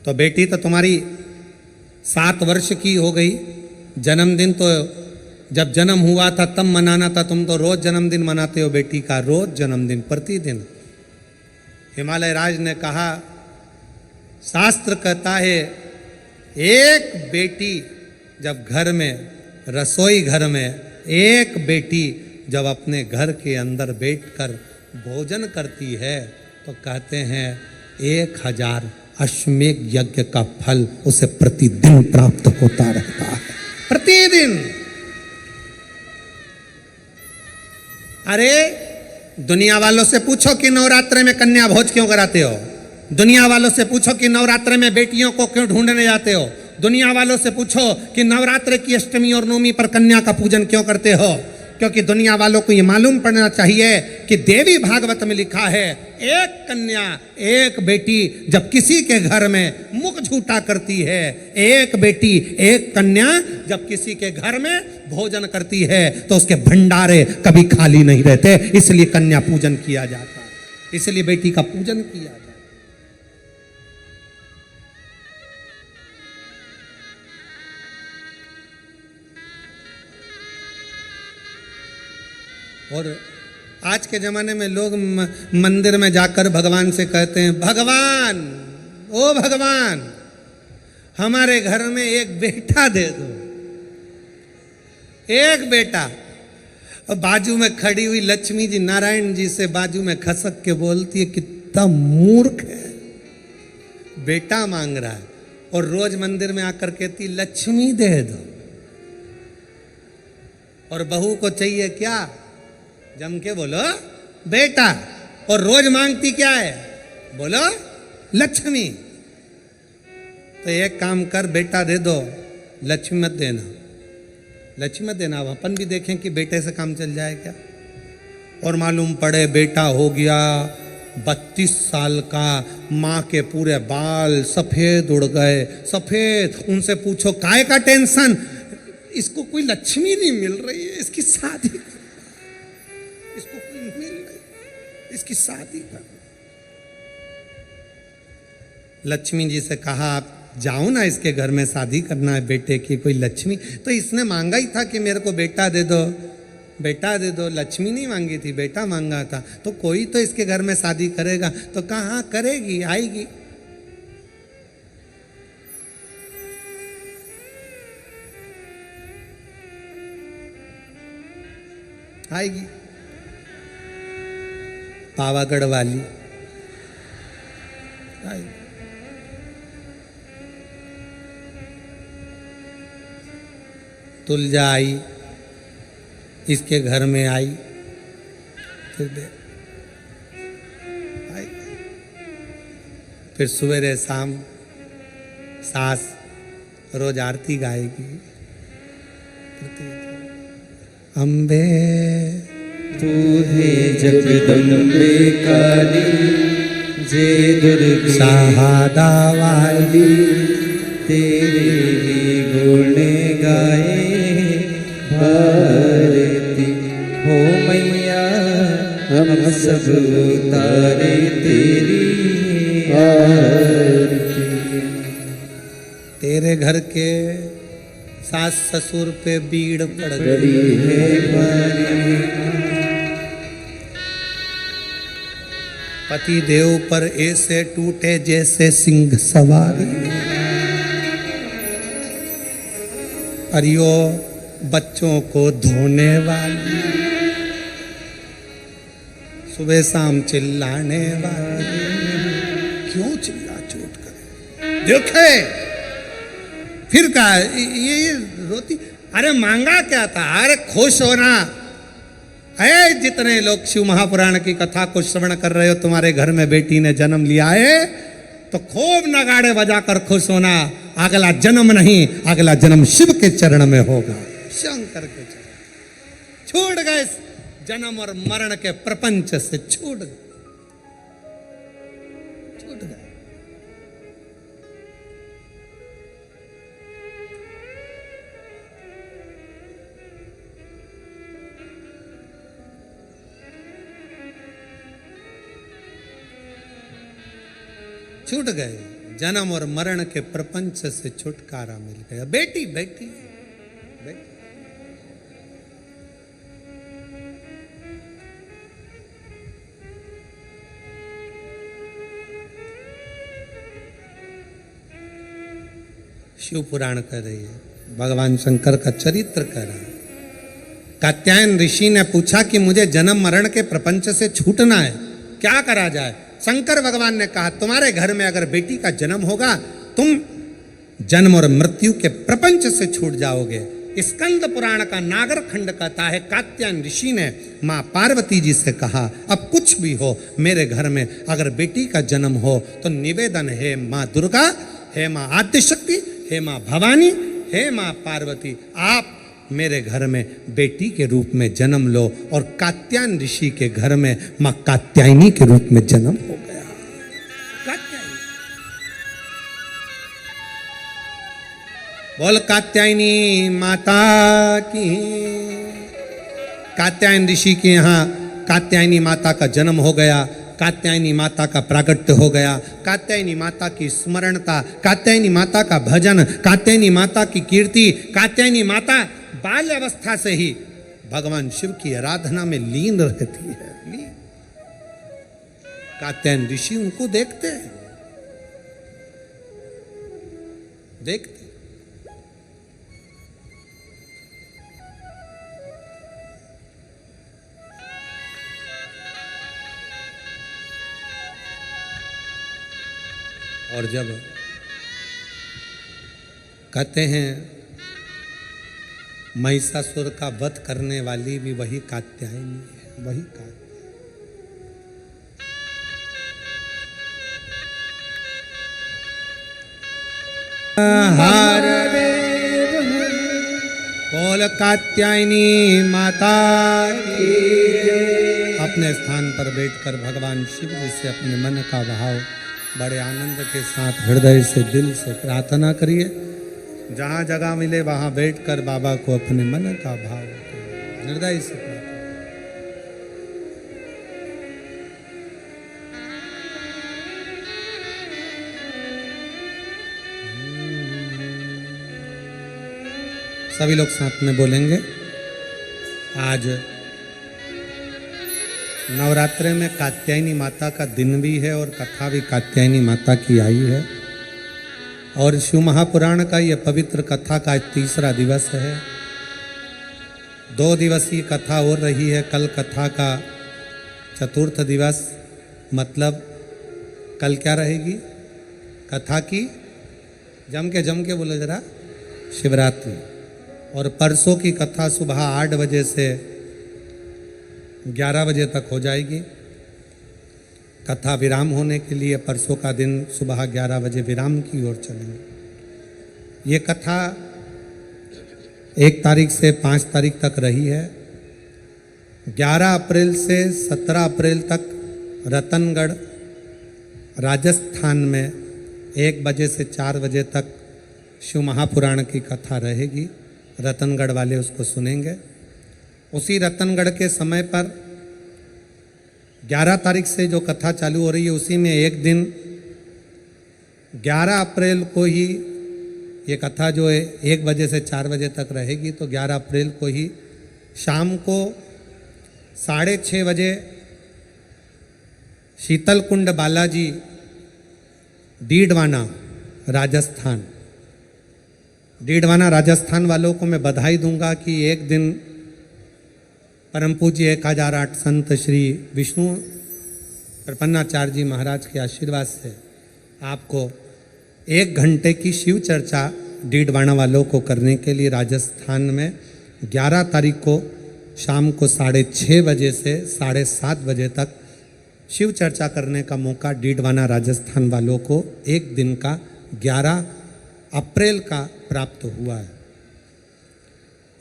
तो बेटी तो तुम्हारी 7 वर्ष की हो गई, जन्मदिन तो जब जन्म हुआ था तब मनाना था, तुम तो रोज जन्मदिन मनाते हो बेटी का, रोज जन्मदिन, प्रतिदिन। हिमालय राज ने कहा, शास्त्र कहता है एक बेटी जब घर में, रसोई घर में एक बेटी जब अपने घर के अंदर बैठकर भोजन करती है तो कहते हैं 1000 अश्वमेध यज्ञ का फल उसे प्रतिदिन प्राप्त होता रहता है, प्रतिदिन। अरे दुनिया वालों से पूछो कि नवरात्रि में कन्या भोज क्यों कराते हो, दुनिया वालों से पूछो कि नवरात्रि में बेटियों को क्यों ढूंढने जाते हो, दुनिया वालों से पूछो कि नवरात्रि की अष्टमी और नवमी पर कन्या का पूजन क्यों करते हो। क्योंकि दुनिया वालों को यह मालूम पड़ना चाहिए कि देवी भागवत में लिखा है, एक कन्या एक बेटी जब किसी के घर में मुख झूठा करती है, एक बेटी एक कन्या जब किसी के घर में भोजन करती है तो उसके भंडारे कभी खाली नहीं रहते। इसलिए कन्या पूजन किया जाता है, इसलिए बेटी का पूजन किया जाता है। और आज के ज़माने में लोग मंदिर में जाकर भगवान से कहते हैं, भगवान, ओ भगवान, हमारे घर में एक बेटा दे दो। एक बेटा। और बाजू में खड़ी हुई लक्ष्मी जी नारायण जी से बाजू में खसक के बोलती है, कितना मूर्ख है, बेटा मांग रहा है और रोज मंदिर में आकर कहती लक्ष्मी दे दो। और बहू को चाहिए क्या? जम के बोलो बेटा। और रोज मांगती क्या है? बोलो लक्ष्मी। तो एक काम कर, बेटा दे दो, लक्ष्मी मत देना, लक्ष्मी मत देना। अब अपन भी देखें कि बेटे से काम चल जाए क्या। और मालूम पड़े बेटा हो गया 32 साल का, माँ के पूरे बाल सफेद उड़ गए, सफेद। उनसे पूछो काय का टेंशन? इसको कोई लक्ष्मी नहीं मिल रही है, इसकी शादी कर, इसको कोई नहीं मिल रही, इसकी शादी कर। लक्ष्मी जी से कहा आप जाओ ना, इसके घर में शादी करना है बेटे की कोई लक्ष्मी। तो इसने मांगा ही था कि मेरे को बेटा दे दो, बेटा दे दो। लक्ष्मी नहीं मांगी थी, बेटा मांगा था। तो कोई तो इसके घर में शादी करेगा। तो कहाँ करेगी, आएगी। आएगी पावागढ़ वाली आएगी। तुलजा आई, इसके घर में आई, फिर सवेरे शाम सास रोज आरती गाएगी। अम्बे
तू है जगदम्बे काली, जय दुर्गे
शाहादा वाली,
तेरे ही गुण गाए भारती। हो मैया हम सब उतारे तेरी आरती।
तेरे घर के सास ससुर पे बीड़ पड़ गई
बड़ी है भारी,
पति देव पर ऐसे टूटे जैसे सिंह सवारी। अरियो बच्चों को धोने वाली, सुबह शाम चिल्लाने वाली। क्यों चिल्ला चोट करे? देखे फिर कहा ये रोती। अरे मांगा क्या था? अरे खुश होना है। जितने लोग शिव महापुराण की कथा को श्रवण कर रहे हो, तुम्हारे घर में बेटी ने जन्म लिया है, तो खूब नगाड़े बजाकर खुश होना। अगला जन्म नहीं, अगला जन्म शिव के चरण में होगा, शंकर के चरण। छूट गए जन्म और मरण के प्रपंच से, छूट गए, छूट गए। छूट गए, जन्म और मरण के प्रपंच से छुटकारा मिल गया। बेटी बेटी बेटी। शिव पुराण कर रही है, भगवान शंकर का चरित्र कर रहा है। कात्यायन ऋषि ने पूछा कि मुझे जन्म मरण के प्रपंच से छूटना है, क्या करा जाए? शंकर भगवान ने कहा तुम्हारे घर में अगर बेटी का जन्म होगा, तुम जन्म और मृत्यु के प्रपंच से छूट जाओगे। स्कंद पुराण का नागर खंड कहता है, कात्यायन ऋषि ने माँ पार्वती जी से कहा अब कुछ भी हो, मेरे घर में अगर बेटी का जन्म हो तो निवेदन है माँ दुर्गा, हे माँ आद्यशक्ति, हे माँ भवानी, हे माँ पार्वती, आप मेरे घर में बेटी के रूप में जन्म लो। और कात्यायन ऋषि के घर में माँ कात्यायनी के रूप में जन्म हो गया। कात्यायनी, बोल कात्यायनी माता की। कात्यायन ऋषि के यहाँ कात्यायनी माता का जन्म हो गया, कात्यायनी माता का प्रागट्य हो गया, कात्यायनी माता की स्मरणता, कात्यायनी माता का भजन, कात्यायनी माता की कीर्ति। कात्यायनी माता बाल्य अवस्था से ही भगवान शिव की आराधना में लीन रहती है। कात्यायन ऋषि उनको देखते हैं, देखते। और जब कहते हैं महिषासुर का वध करने वाली भी वही कात्यायनी है, वही कात्यायनी। हार बोल कात्यायनी माता की। अपने स्थान पर बैठकर भगवान शिव जी से अपने मन का भाव बड़े आनंद के साथ हृदय से दिल से प्रार्थना करिए। जहाँ जगह मिले वहाँ बैठकर बाबा को अपने मन का भाव हृदय से प्रार्थना। सभी लोग साथ में बोलेंगे। आज नवरात्रि में कात्यायनी माता का दिन भी है और कथा भी कात्यायनी माता की आई है। और शिव महापुराण का यह पवित्र कथा का तीसरा दिवस है। 2 दिवसीय कथा हो रही है। कल कथा का चतुर्थ दिवस, मतलब कल क्या रहेगी कथा की? जम के बोले जरा, शिवरात्रि। और परसों की कथा सुबह 8 बजे से 11 बजे तक हो जाएगी। कथा विराम होने के लिए परसों का दिन सुबह 11 बजे विराम की ओर चलेंगे। ये कथा 1 तारीख से 5 तारीख तक रही है। 11 अप्रैल से 17 अप्रैल तक रतनगढ़ राजस्थान में 1 बजे से 4 बजे तक शिव महापुराण की कथा रहेगी। रतनगढ़ वाले उसको सुनेंगे। उसी रतनगढ़ के समय पर 11 तारीख से जो कथा चालू हो रही है उसी में एक दिन 11 अप्रैल को ही ये कथा जो है 1 बजे से 4 बजे तक रहेगी। तो 11 अप्रैल को ही शाम को 6:30 बजे शीतलकुंड बालाजी डीडवाना राजस्थान, डीडवाना राजस्थान वालों को मैं बधाई दूंगा कि एक दिन परम पूज्य 1008 संत श्री विष्णु प्रपन्नाचार्य जी महाराज के आशीर्वाद से आपको 1 घंटे की शिव चर्चा डीडवाना वालों को करने के लिए राजस्थान में 11 तारीख को शाम को 6:30 बजे से 7:30 बजे तक शिव चर्चा करने का मौका डीडवाना राजस्थान वालों को एक दिन का 11 अप्रैल का प्राप्त हुआ है।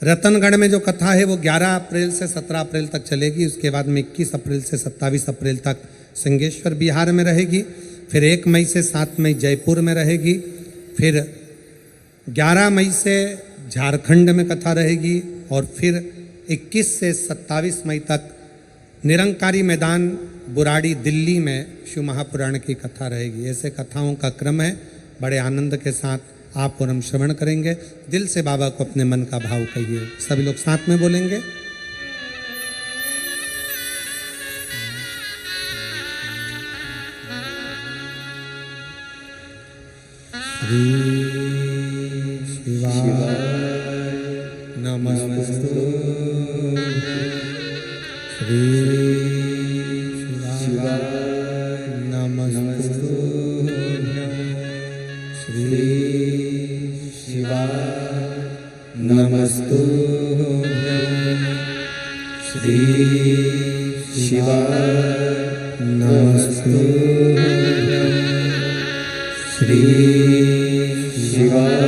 रतनगढ़ में जो कथा है वो 11 अप्रैल से 17 अप्रैल तक चलेगी। उसके बाद में 21 अप्रैल से 27 अप्रैल तक सिंहेश्वर बिहार में रहेगी। फिर 1 मई से 7 मई जयपुर में रहेगी। फिर 11 मई से झारखंड में कथा रहेगी। और फिर 21 से 27 मई तक निरंकारी मैदान बुराड़ी दिल्ली में शिव महापुराण की कथा रहेगी। ऐसे कथाओं का क्रम है। बड़े आनंद के साथ आप और हम श्रवण करेंगे। दिल से बाबा को अपने मन का भाव कहिए। सभी लोग साथ में बोलेंगे। श्री शिवाय नमस्तु। श्री शिवाय नमस्तु। श्री शिवाय नमस्तु। श्री शिवाय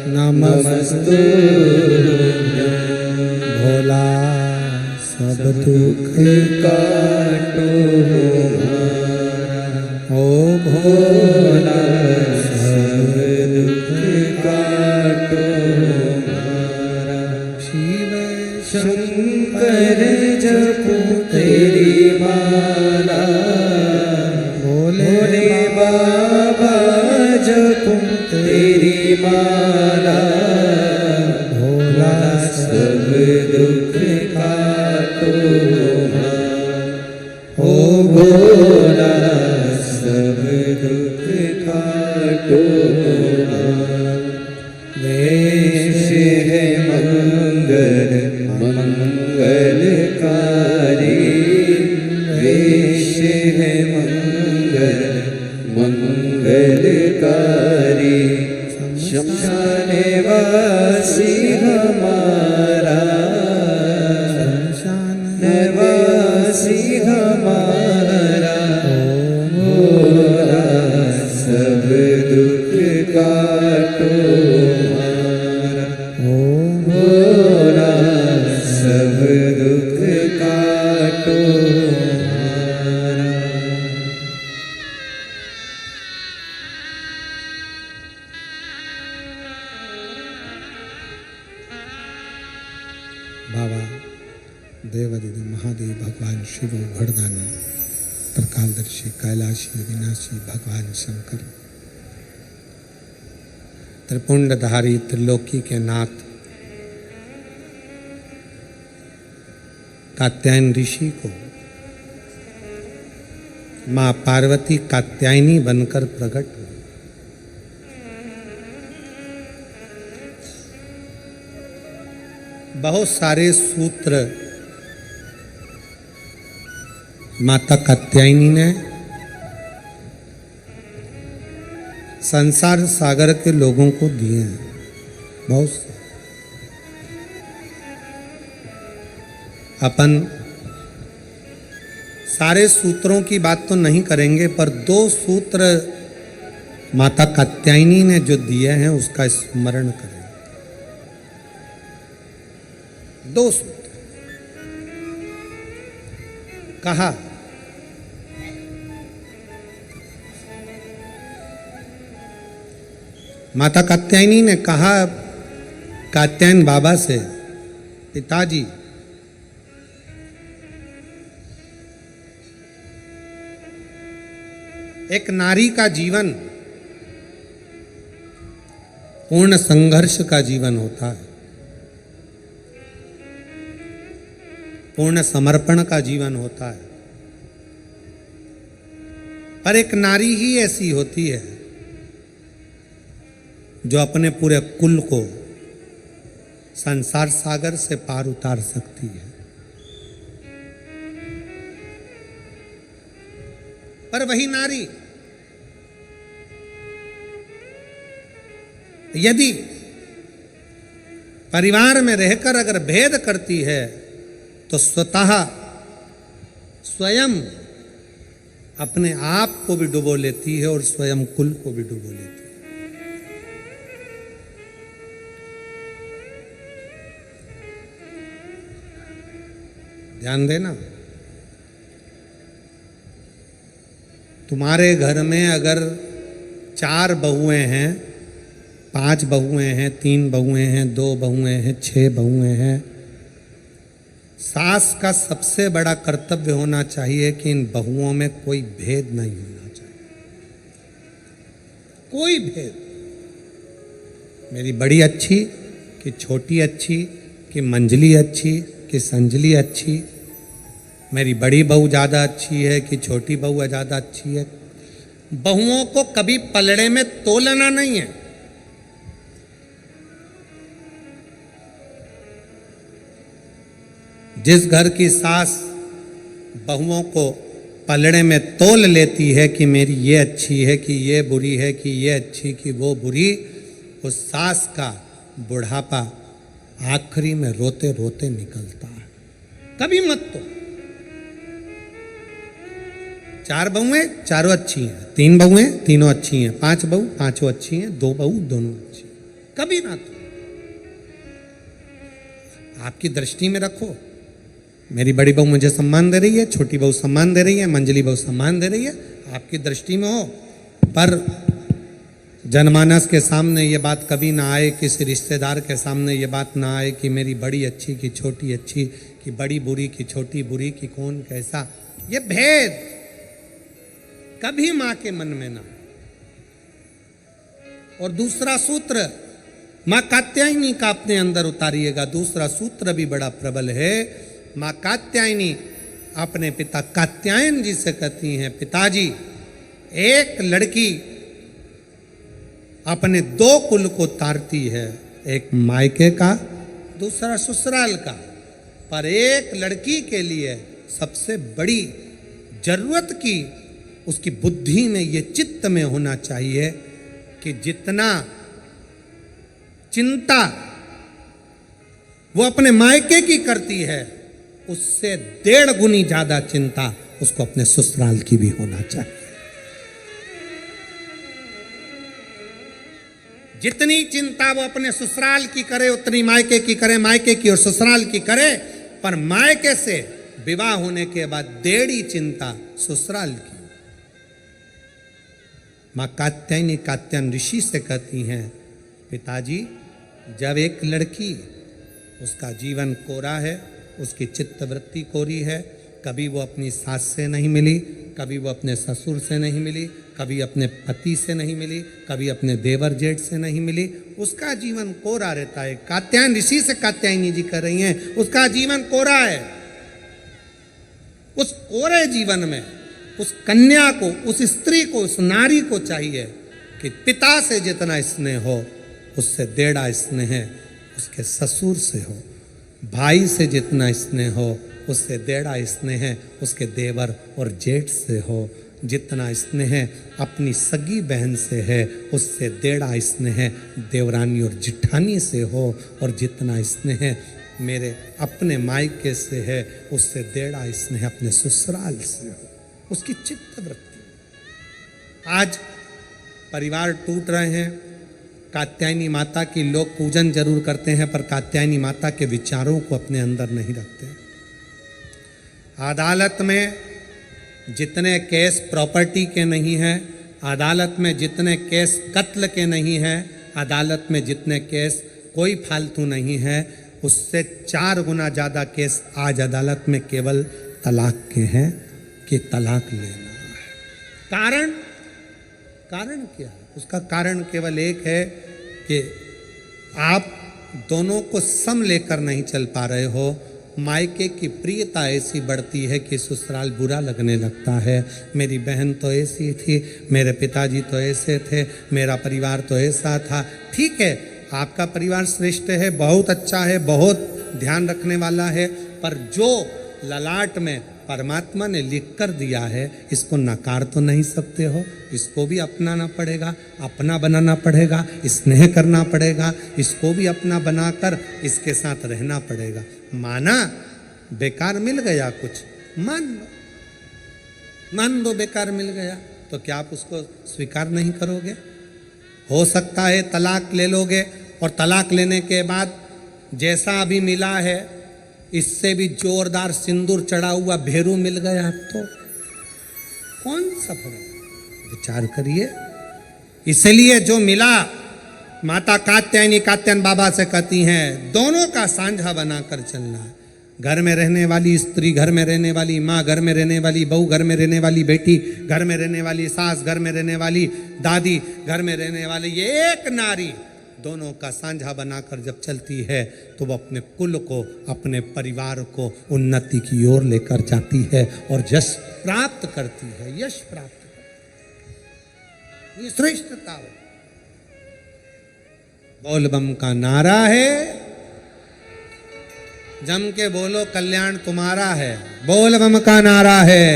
नमस्तु। भोला सब दुख काटो ओ भोला सब दुख काटो। शिव शंकर जपो तेरी माला, भोले बाबा जपो तेरी माला। भोला सब दुख काटो ओ भोला सब दुख काटो। वेश है मंगल मंगलकारी, वेश है मंगल
मंगलकारी शमशान वासी हमारा नवासी हमारा होरा सब दुख काटो हमारा होरा सब दुख काटो हमारा।
बाबा देवादिदेव महादेव भगवान शिव भरदानी त्रिकालदर्शी कैलाशी अविनाशी भगवान शंकर त्रिपुंडधारी त्रिलोकी के नाथ कात्यायन ऋषि को मां पार्वती कात्यायनी बनकर प्रकट हुई। बहुत सारे सूत्र माता कात्यायनी ने संसार सागर के लोगों को दिए हैं, बहुत से। अपन सारे सूत्रों की बात तो नहीं करेंगे, पर दो सूत्र माता कात्यायनी ने जो दिए हैं उसका स्मरण करें। दो सूत्र कहा, माता कात्यायनी ने कहा कात्यायन बाबा से, पिताजी एक नारी का जीवन पूर्ण संघर्ष का जीवन होता है, पूर्ण समर्पण का जीवन होता है। पर एक नारी ही ऐसी होती है जो अपने पूरे कुल को संसार सागर से पार उतार सकती है। पर वही नारी यदि परिवार में रहकर अगर भेद करती है तो स्वतः स्वयं अपने आप को भी डुबो लेती है और स्वयं कुल को भी डुबो लेती है। ध्यान देना, तुम्हारे घर में अगर 4 बहुएं हैं, 5 बहुएं हैं, 3 बहुएं हैं, 2 बहुएं हैं, 6 बहुएं हैं, सास का सबसे बड़ा कर्तव्य होना चाहिए कि इन बहुओं में कोई भेद नहीं होना चाहिए। कोई भेद, मेरी बड़ी अच्छी कि छोटी अच्छी, कि मंजली अच्छी कि संजली अच्छी, मेरी बड़ी बहू ज़्यादा अच्छी है कि छोटी बहू ज़्यादा अच्छी है। बहुओं को कभी पलड़े में तोलना नहीं है। जिस घर की सास बहुओं को पलड़े में तोल लेती है कि मेरी ये अच्छी है कि ये बुरी है कि ये अच्छी कि वो बुरी, उस सास का बुढ़ापा आखिरी में रोते रोते निकलता है। कभी मत तो 4 बहुएं चारों अच्छी हैं, 3 बहुएं तीनों अच्छी हैं, 5 बहू पांचों अच्छी हैं, 2 बहू दोनों अच्छी हैं, कभी ना तो। आपकी दृष्टि में रखो, मेरी बड़ी बहू मुझे सम्मान दे रही है, छोटी बहू सम्मान दे रही है, मंजली बहू सम्मान दे रही है, आपकी दृष्टि में हो। पर जनमानस के सामने ये बात कभी ना आए, किसी रिश्तेदार के सामने ये बात ना आए कि मेरी बड़ी अच्छी कि छोटी अच्छी, कि बड़ी बुरी कि छोटी बुरी, कि कौन कैसा, ये भेद कभी मां के मन में ना। और दूसरा सूत्र मां कात्यायनी का अपने अंदर उतारिएगा। दूसरा सूत्र भी बड़ा प्रबल है। मां कात्यायनी अपने पिता कात्यायन जी से कहती हैं, पिताजी एक लड़की अपने 2 कुल को तारती है, एक मायके का दूसरा ससुराल का, पर एक लड़की के लिए सबसे बड़ी जरूरत की उसकी बुद्धि में, ये चित्त में होना चाहिए कि जितना चिंता वो अपने मायके की करती है, उससे 1.5 गुनी ज्यादा चिंता उसको अपने ससुराल की भी होना चाहिए। जितनी चिंता वो अपने ससुराल की करे, उतनी मायके की करे, मायके की और ससुराल की करे, पर मायके से विवाह होने के बाद 1.5 चिंता ससुराल की। मां कात्यायनी कात्यायन ऋषि से कहती हैं, पिताजी जब एक लड़की, उसका जीवन कोरा है, उसकी चित्तवृत्ति कोरी है, कभी वो अपनी सास से नहीं मिली, कभी वो अपने ससुर से नहीं मिली, कभी अपने पति से नहीं मिली, कभी अपने देवर जेठ से नहीं मिली, उसका जीवन कोरा रहता है। कात्यायन ऋषि से कात्यायनी जी कर रही हैं, उसका जीवन कोरा है। उस कोरे जीवन में उस कन्या को, उस स्त्री को, उस नारी को चाहिए कि पिता से जितना स्नेह हो, उससे 1.5 स्नेह उसके ससुर से हो। भाई से जितना स्नेह हो, उससे 1.5 स्नेह उसके देवर और जेठ से हो। जितना स्नेह अपनी सगी बहन से है, उससे 1.5 स्नेह देवरानी और जिठानी से हो। और जितना स्नेह मेरे अपने मायके से है, उससे 1.5 स्नेह अपने ससुराल से हो। उसकी चित्तवृत्ति। आज परिवार टूट रहे हैं। कात्यायनी माता की लोग पूजन जरूर करते हैं, पर कात्यायनी माता के विचारों को अपने अंदर नहीं रखते। अदालत में जितने केस प्रॉपर्टी के नहीं हैं, अदालत में जितने केस कत्ल के नहीं हैं, अदालत में जितने केस कोई फालतू नहीं है, उससे 4 गुना ज़्यादा केस आज अदालत में केवल तलाक के हैं कि तलाक लेना है। कारण क्या है? उसका कारण केवल एक है कि आप दोनों को सम लेकर नहीं चल पा रहे हो। मायके की प्रियता ऐसी बढ़ती है कि ससुराल बुरा लगने लगता है। मेरी बहन तो ऐसी थी, मेरे पिताजी तो ऐसे थे, मेरा परिवार तो ऐसा था। ठीक है, आपका परिवार श्रेष्ठ है, बहुत अच्छा है, बहुत ध्यान रखने वाला है, पर जो ललाट में परमात्मा ने लिख कर दिया है, इसको नकार तो नहीं सकते हो। इसको भी अपनाना पड़ेगा, अपना बनाना पड़ेगा, स्नेह करना पड़ेगा, इसको भी अपना बनाकर इसके साथ रहना पड़ेगा। माना बेकार मिल गया कुछ, मान लो बेकार मिल गया, तो क्या आप उसको स्वीकार नहीं करोगे? हो सकता है तलाक ले लोगे, और तलाक लेने के बाद जैसा अभी मिला है, इससे भी जोरदार सिंदूर चढ़ा हुआ भेरू मिल गया तो कौन सा फर्क? विचार करिए। इसलिए जो मिला, माता कात्यायनी कात्यायन बाबा से कहती हैं, दोनों का साझा बनाकर चलना है। घर में रहने वाली स्त्री, घर में रहने वाली माँ, घर में रहने वाली बहू, घर में रहने वाली बेटी, घर में रहने वाली सास, घर में रहने वाली दादी, घर में रहने वाली ये एक नारी, दोनों का साझा बनाकर जब चलती है, तो वो अपने कुल को, अपने परिवार को उन्नति की ओर लेकर जाती है और यश प्राप्त करती है। यश प्राप्त करती है, ये श्रेष्ठता है। बोल बम का नारा है, जम के बोलो कल्याण तुम्हारा है। बोल बम का नारा है,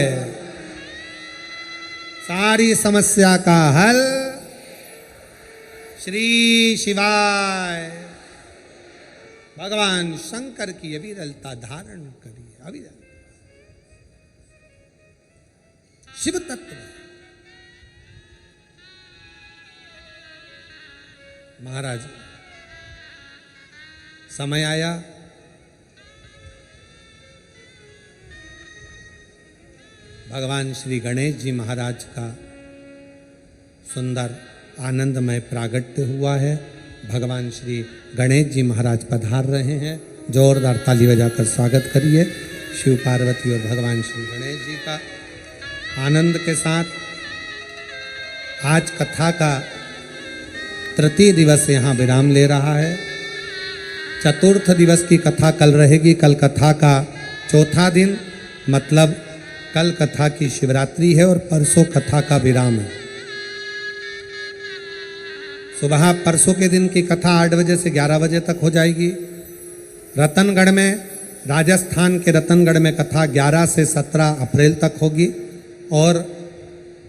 सारी समस्या का हल श्री शिवाय। भगवान शंकर की अविरलता धारण करिए। अविरल शिव तत्व। महाराज, समय आया भगवान श्री गणेश जी महाराज का सुंदर आनंदमय प्रागट्य हुआ है। भगवान श्री गणेश जी महाराज पधार रहे हैं। जोरदार ताली बजाकर स्वागत करिए शिव पार्वती और भगवान श्री गणेश जी का। आनंद के साथ आज कथा का तृतीय दिवस यहाँ विराम ले रहा है। चतुर्थ दिवस की कथा कल रहेगी। कल कथा का चौथा दिन, मतलब कल कथा की शिवरात्रि है और परसों कथा का विराम है। सुबह परसों के दिन की कथा 8 बजे से 11 बजे तक हो जाएगी। रतनगढ़ में, राजस्थान के रतनगढ़ में कथा 11 से 17 अप्रैल तक होगी और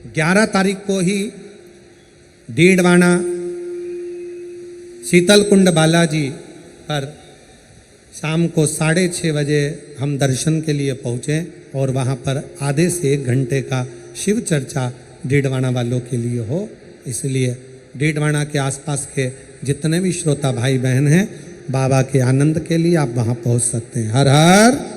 11 तारीख को ही डीडवाना शीतलकुंड बालाजी पर शाम को 6:30 बजे हम दर्शन के लिए पहुँचे और वहाँ पर आधे से 1 घंटे का शिव चर्चा डीडवाना वालों के लिए हो। इसलिए डीडवाना के आसपास के जितने भी श्रोता भाई बहन हैं, बाबा के आनंद के लिए आप वहाँ पहुँच सकते हैं। हर हर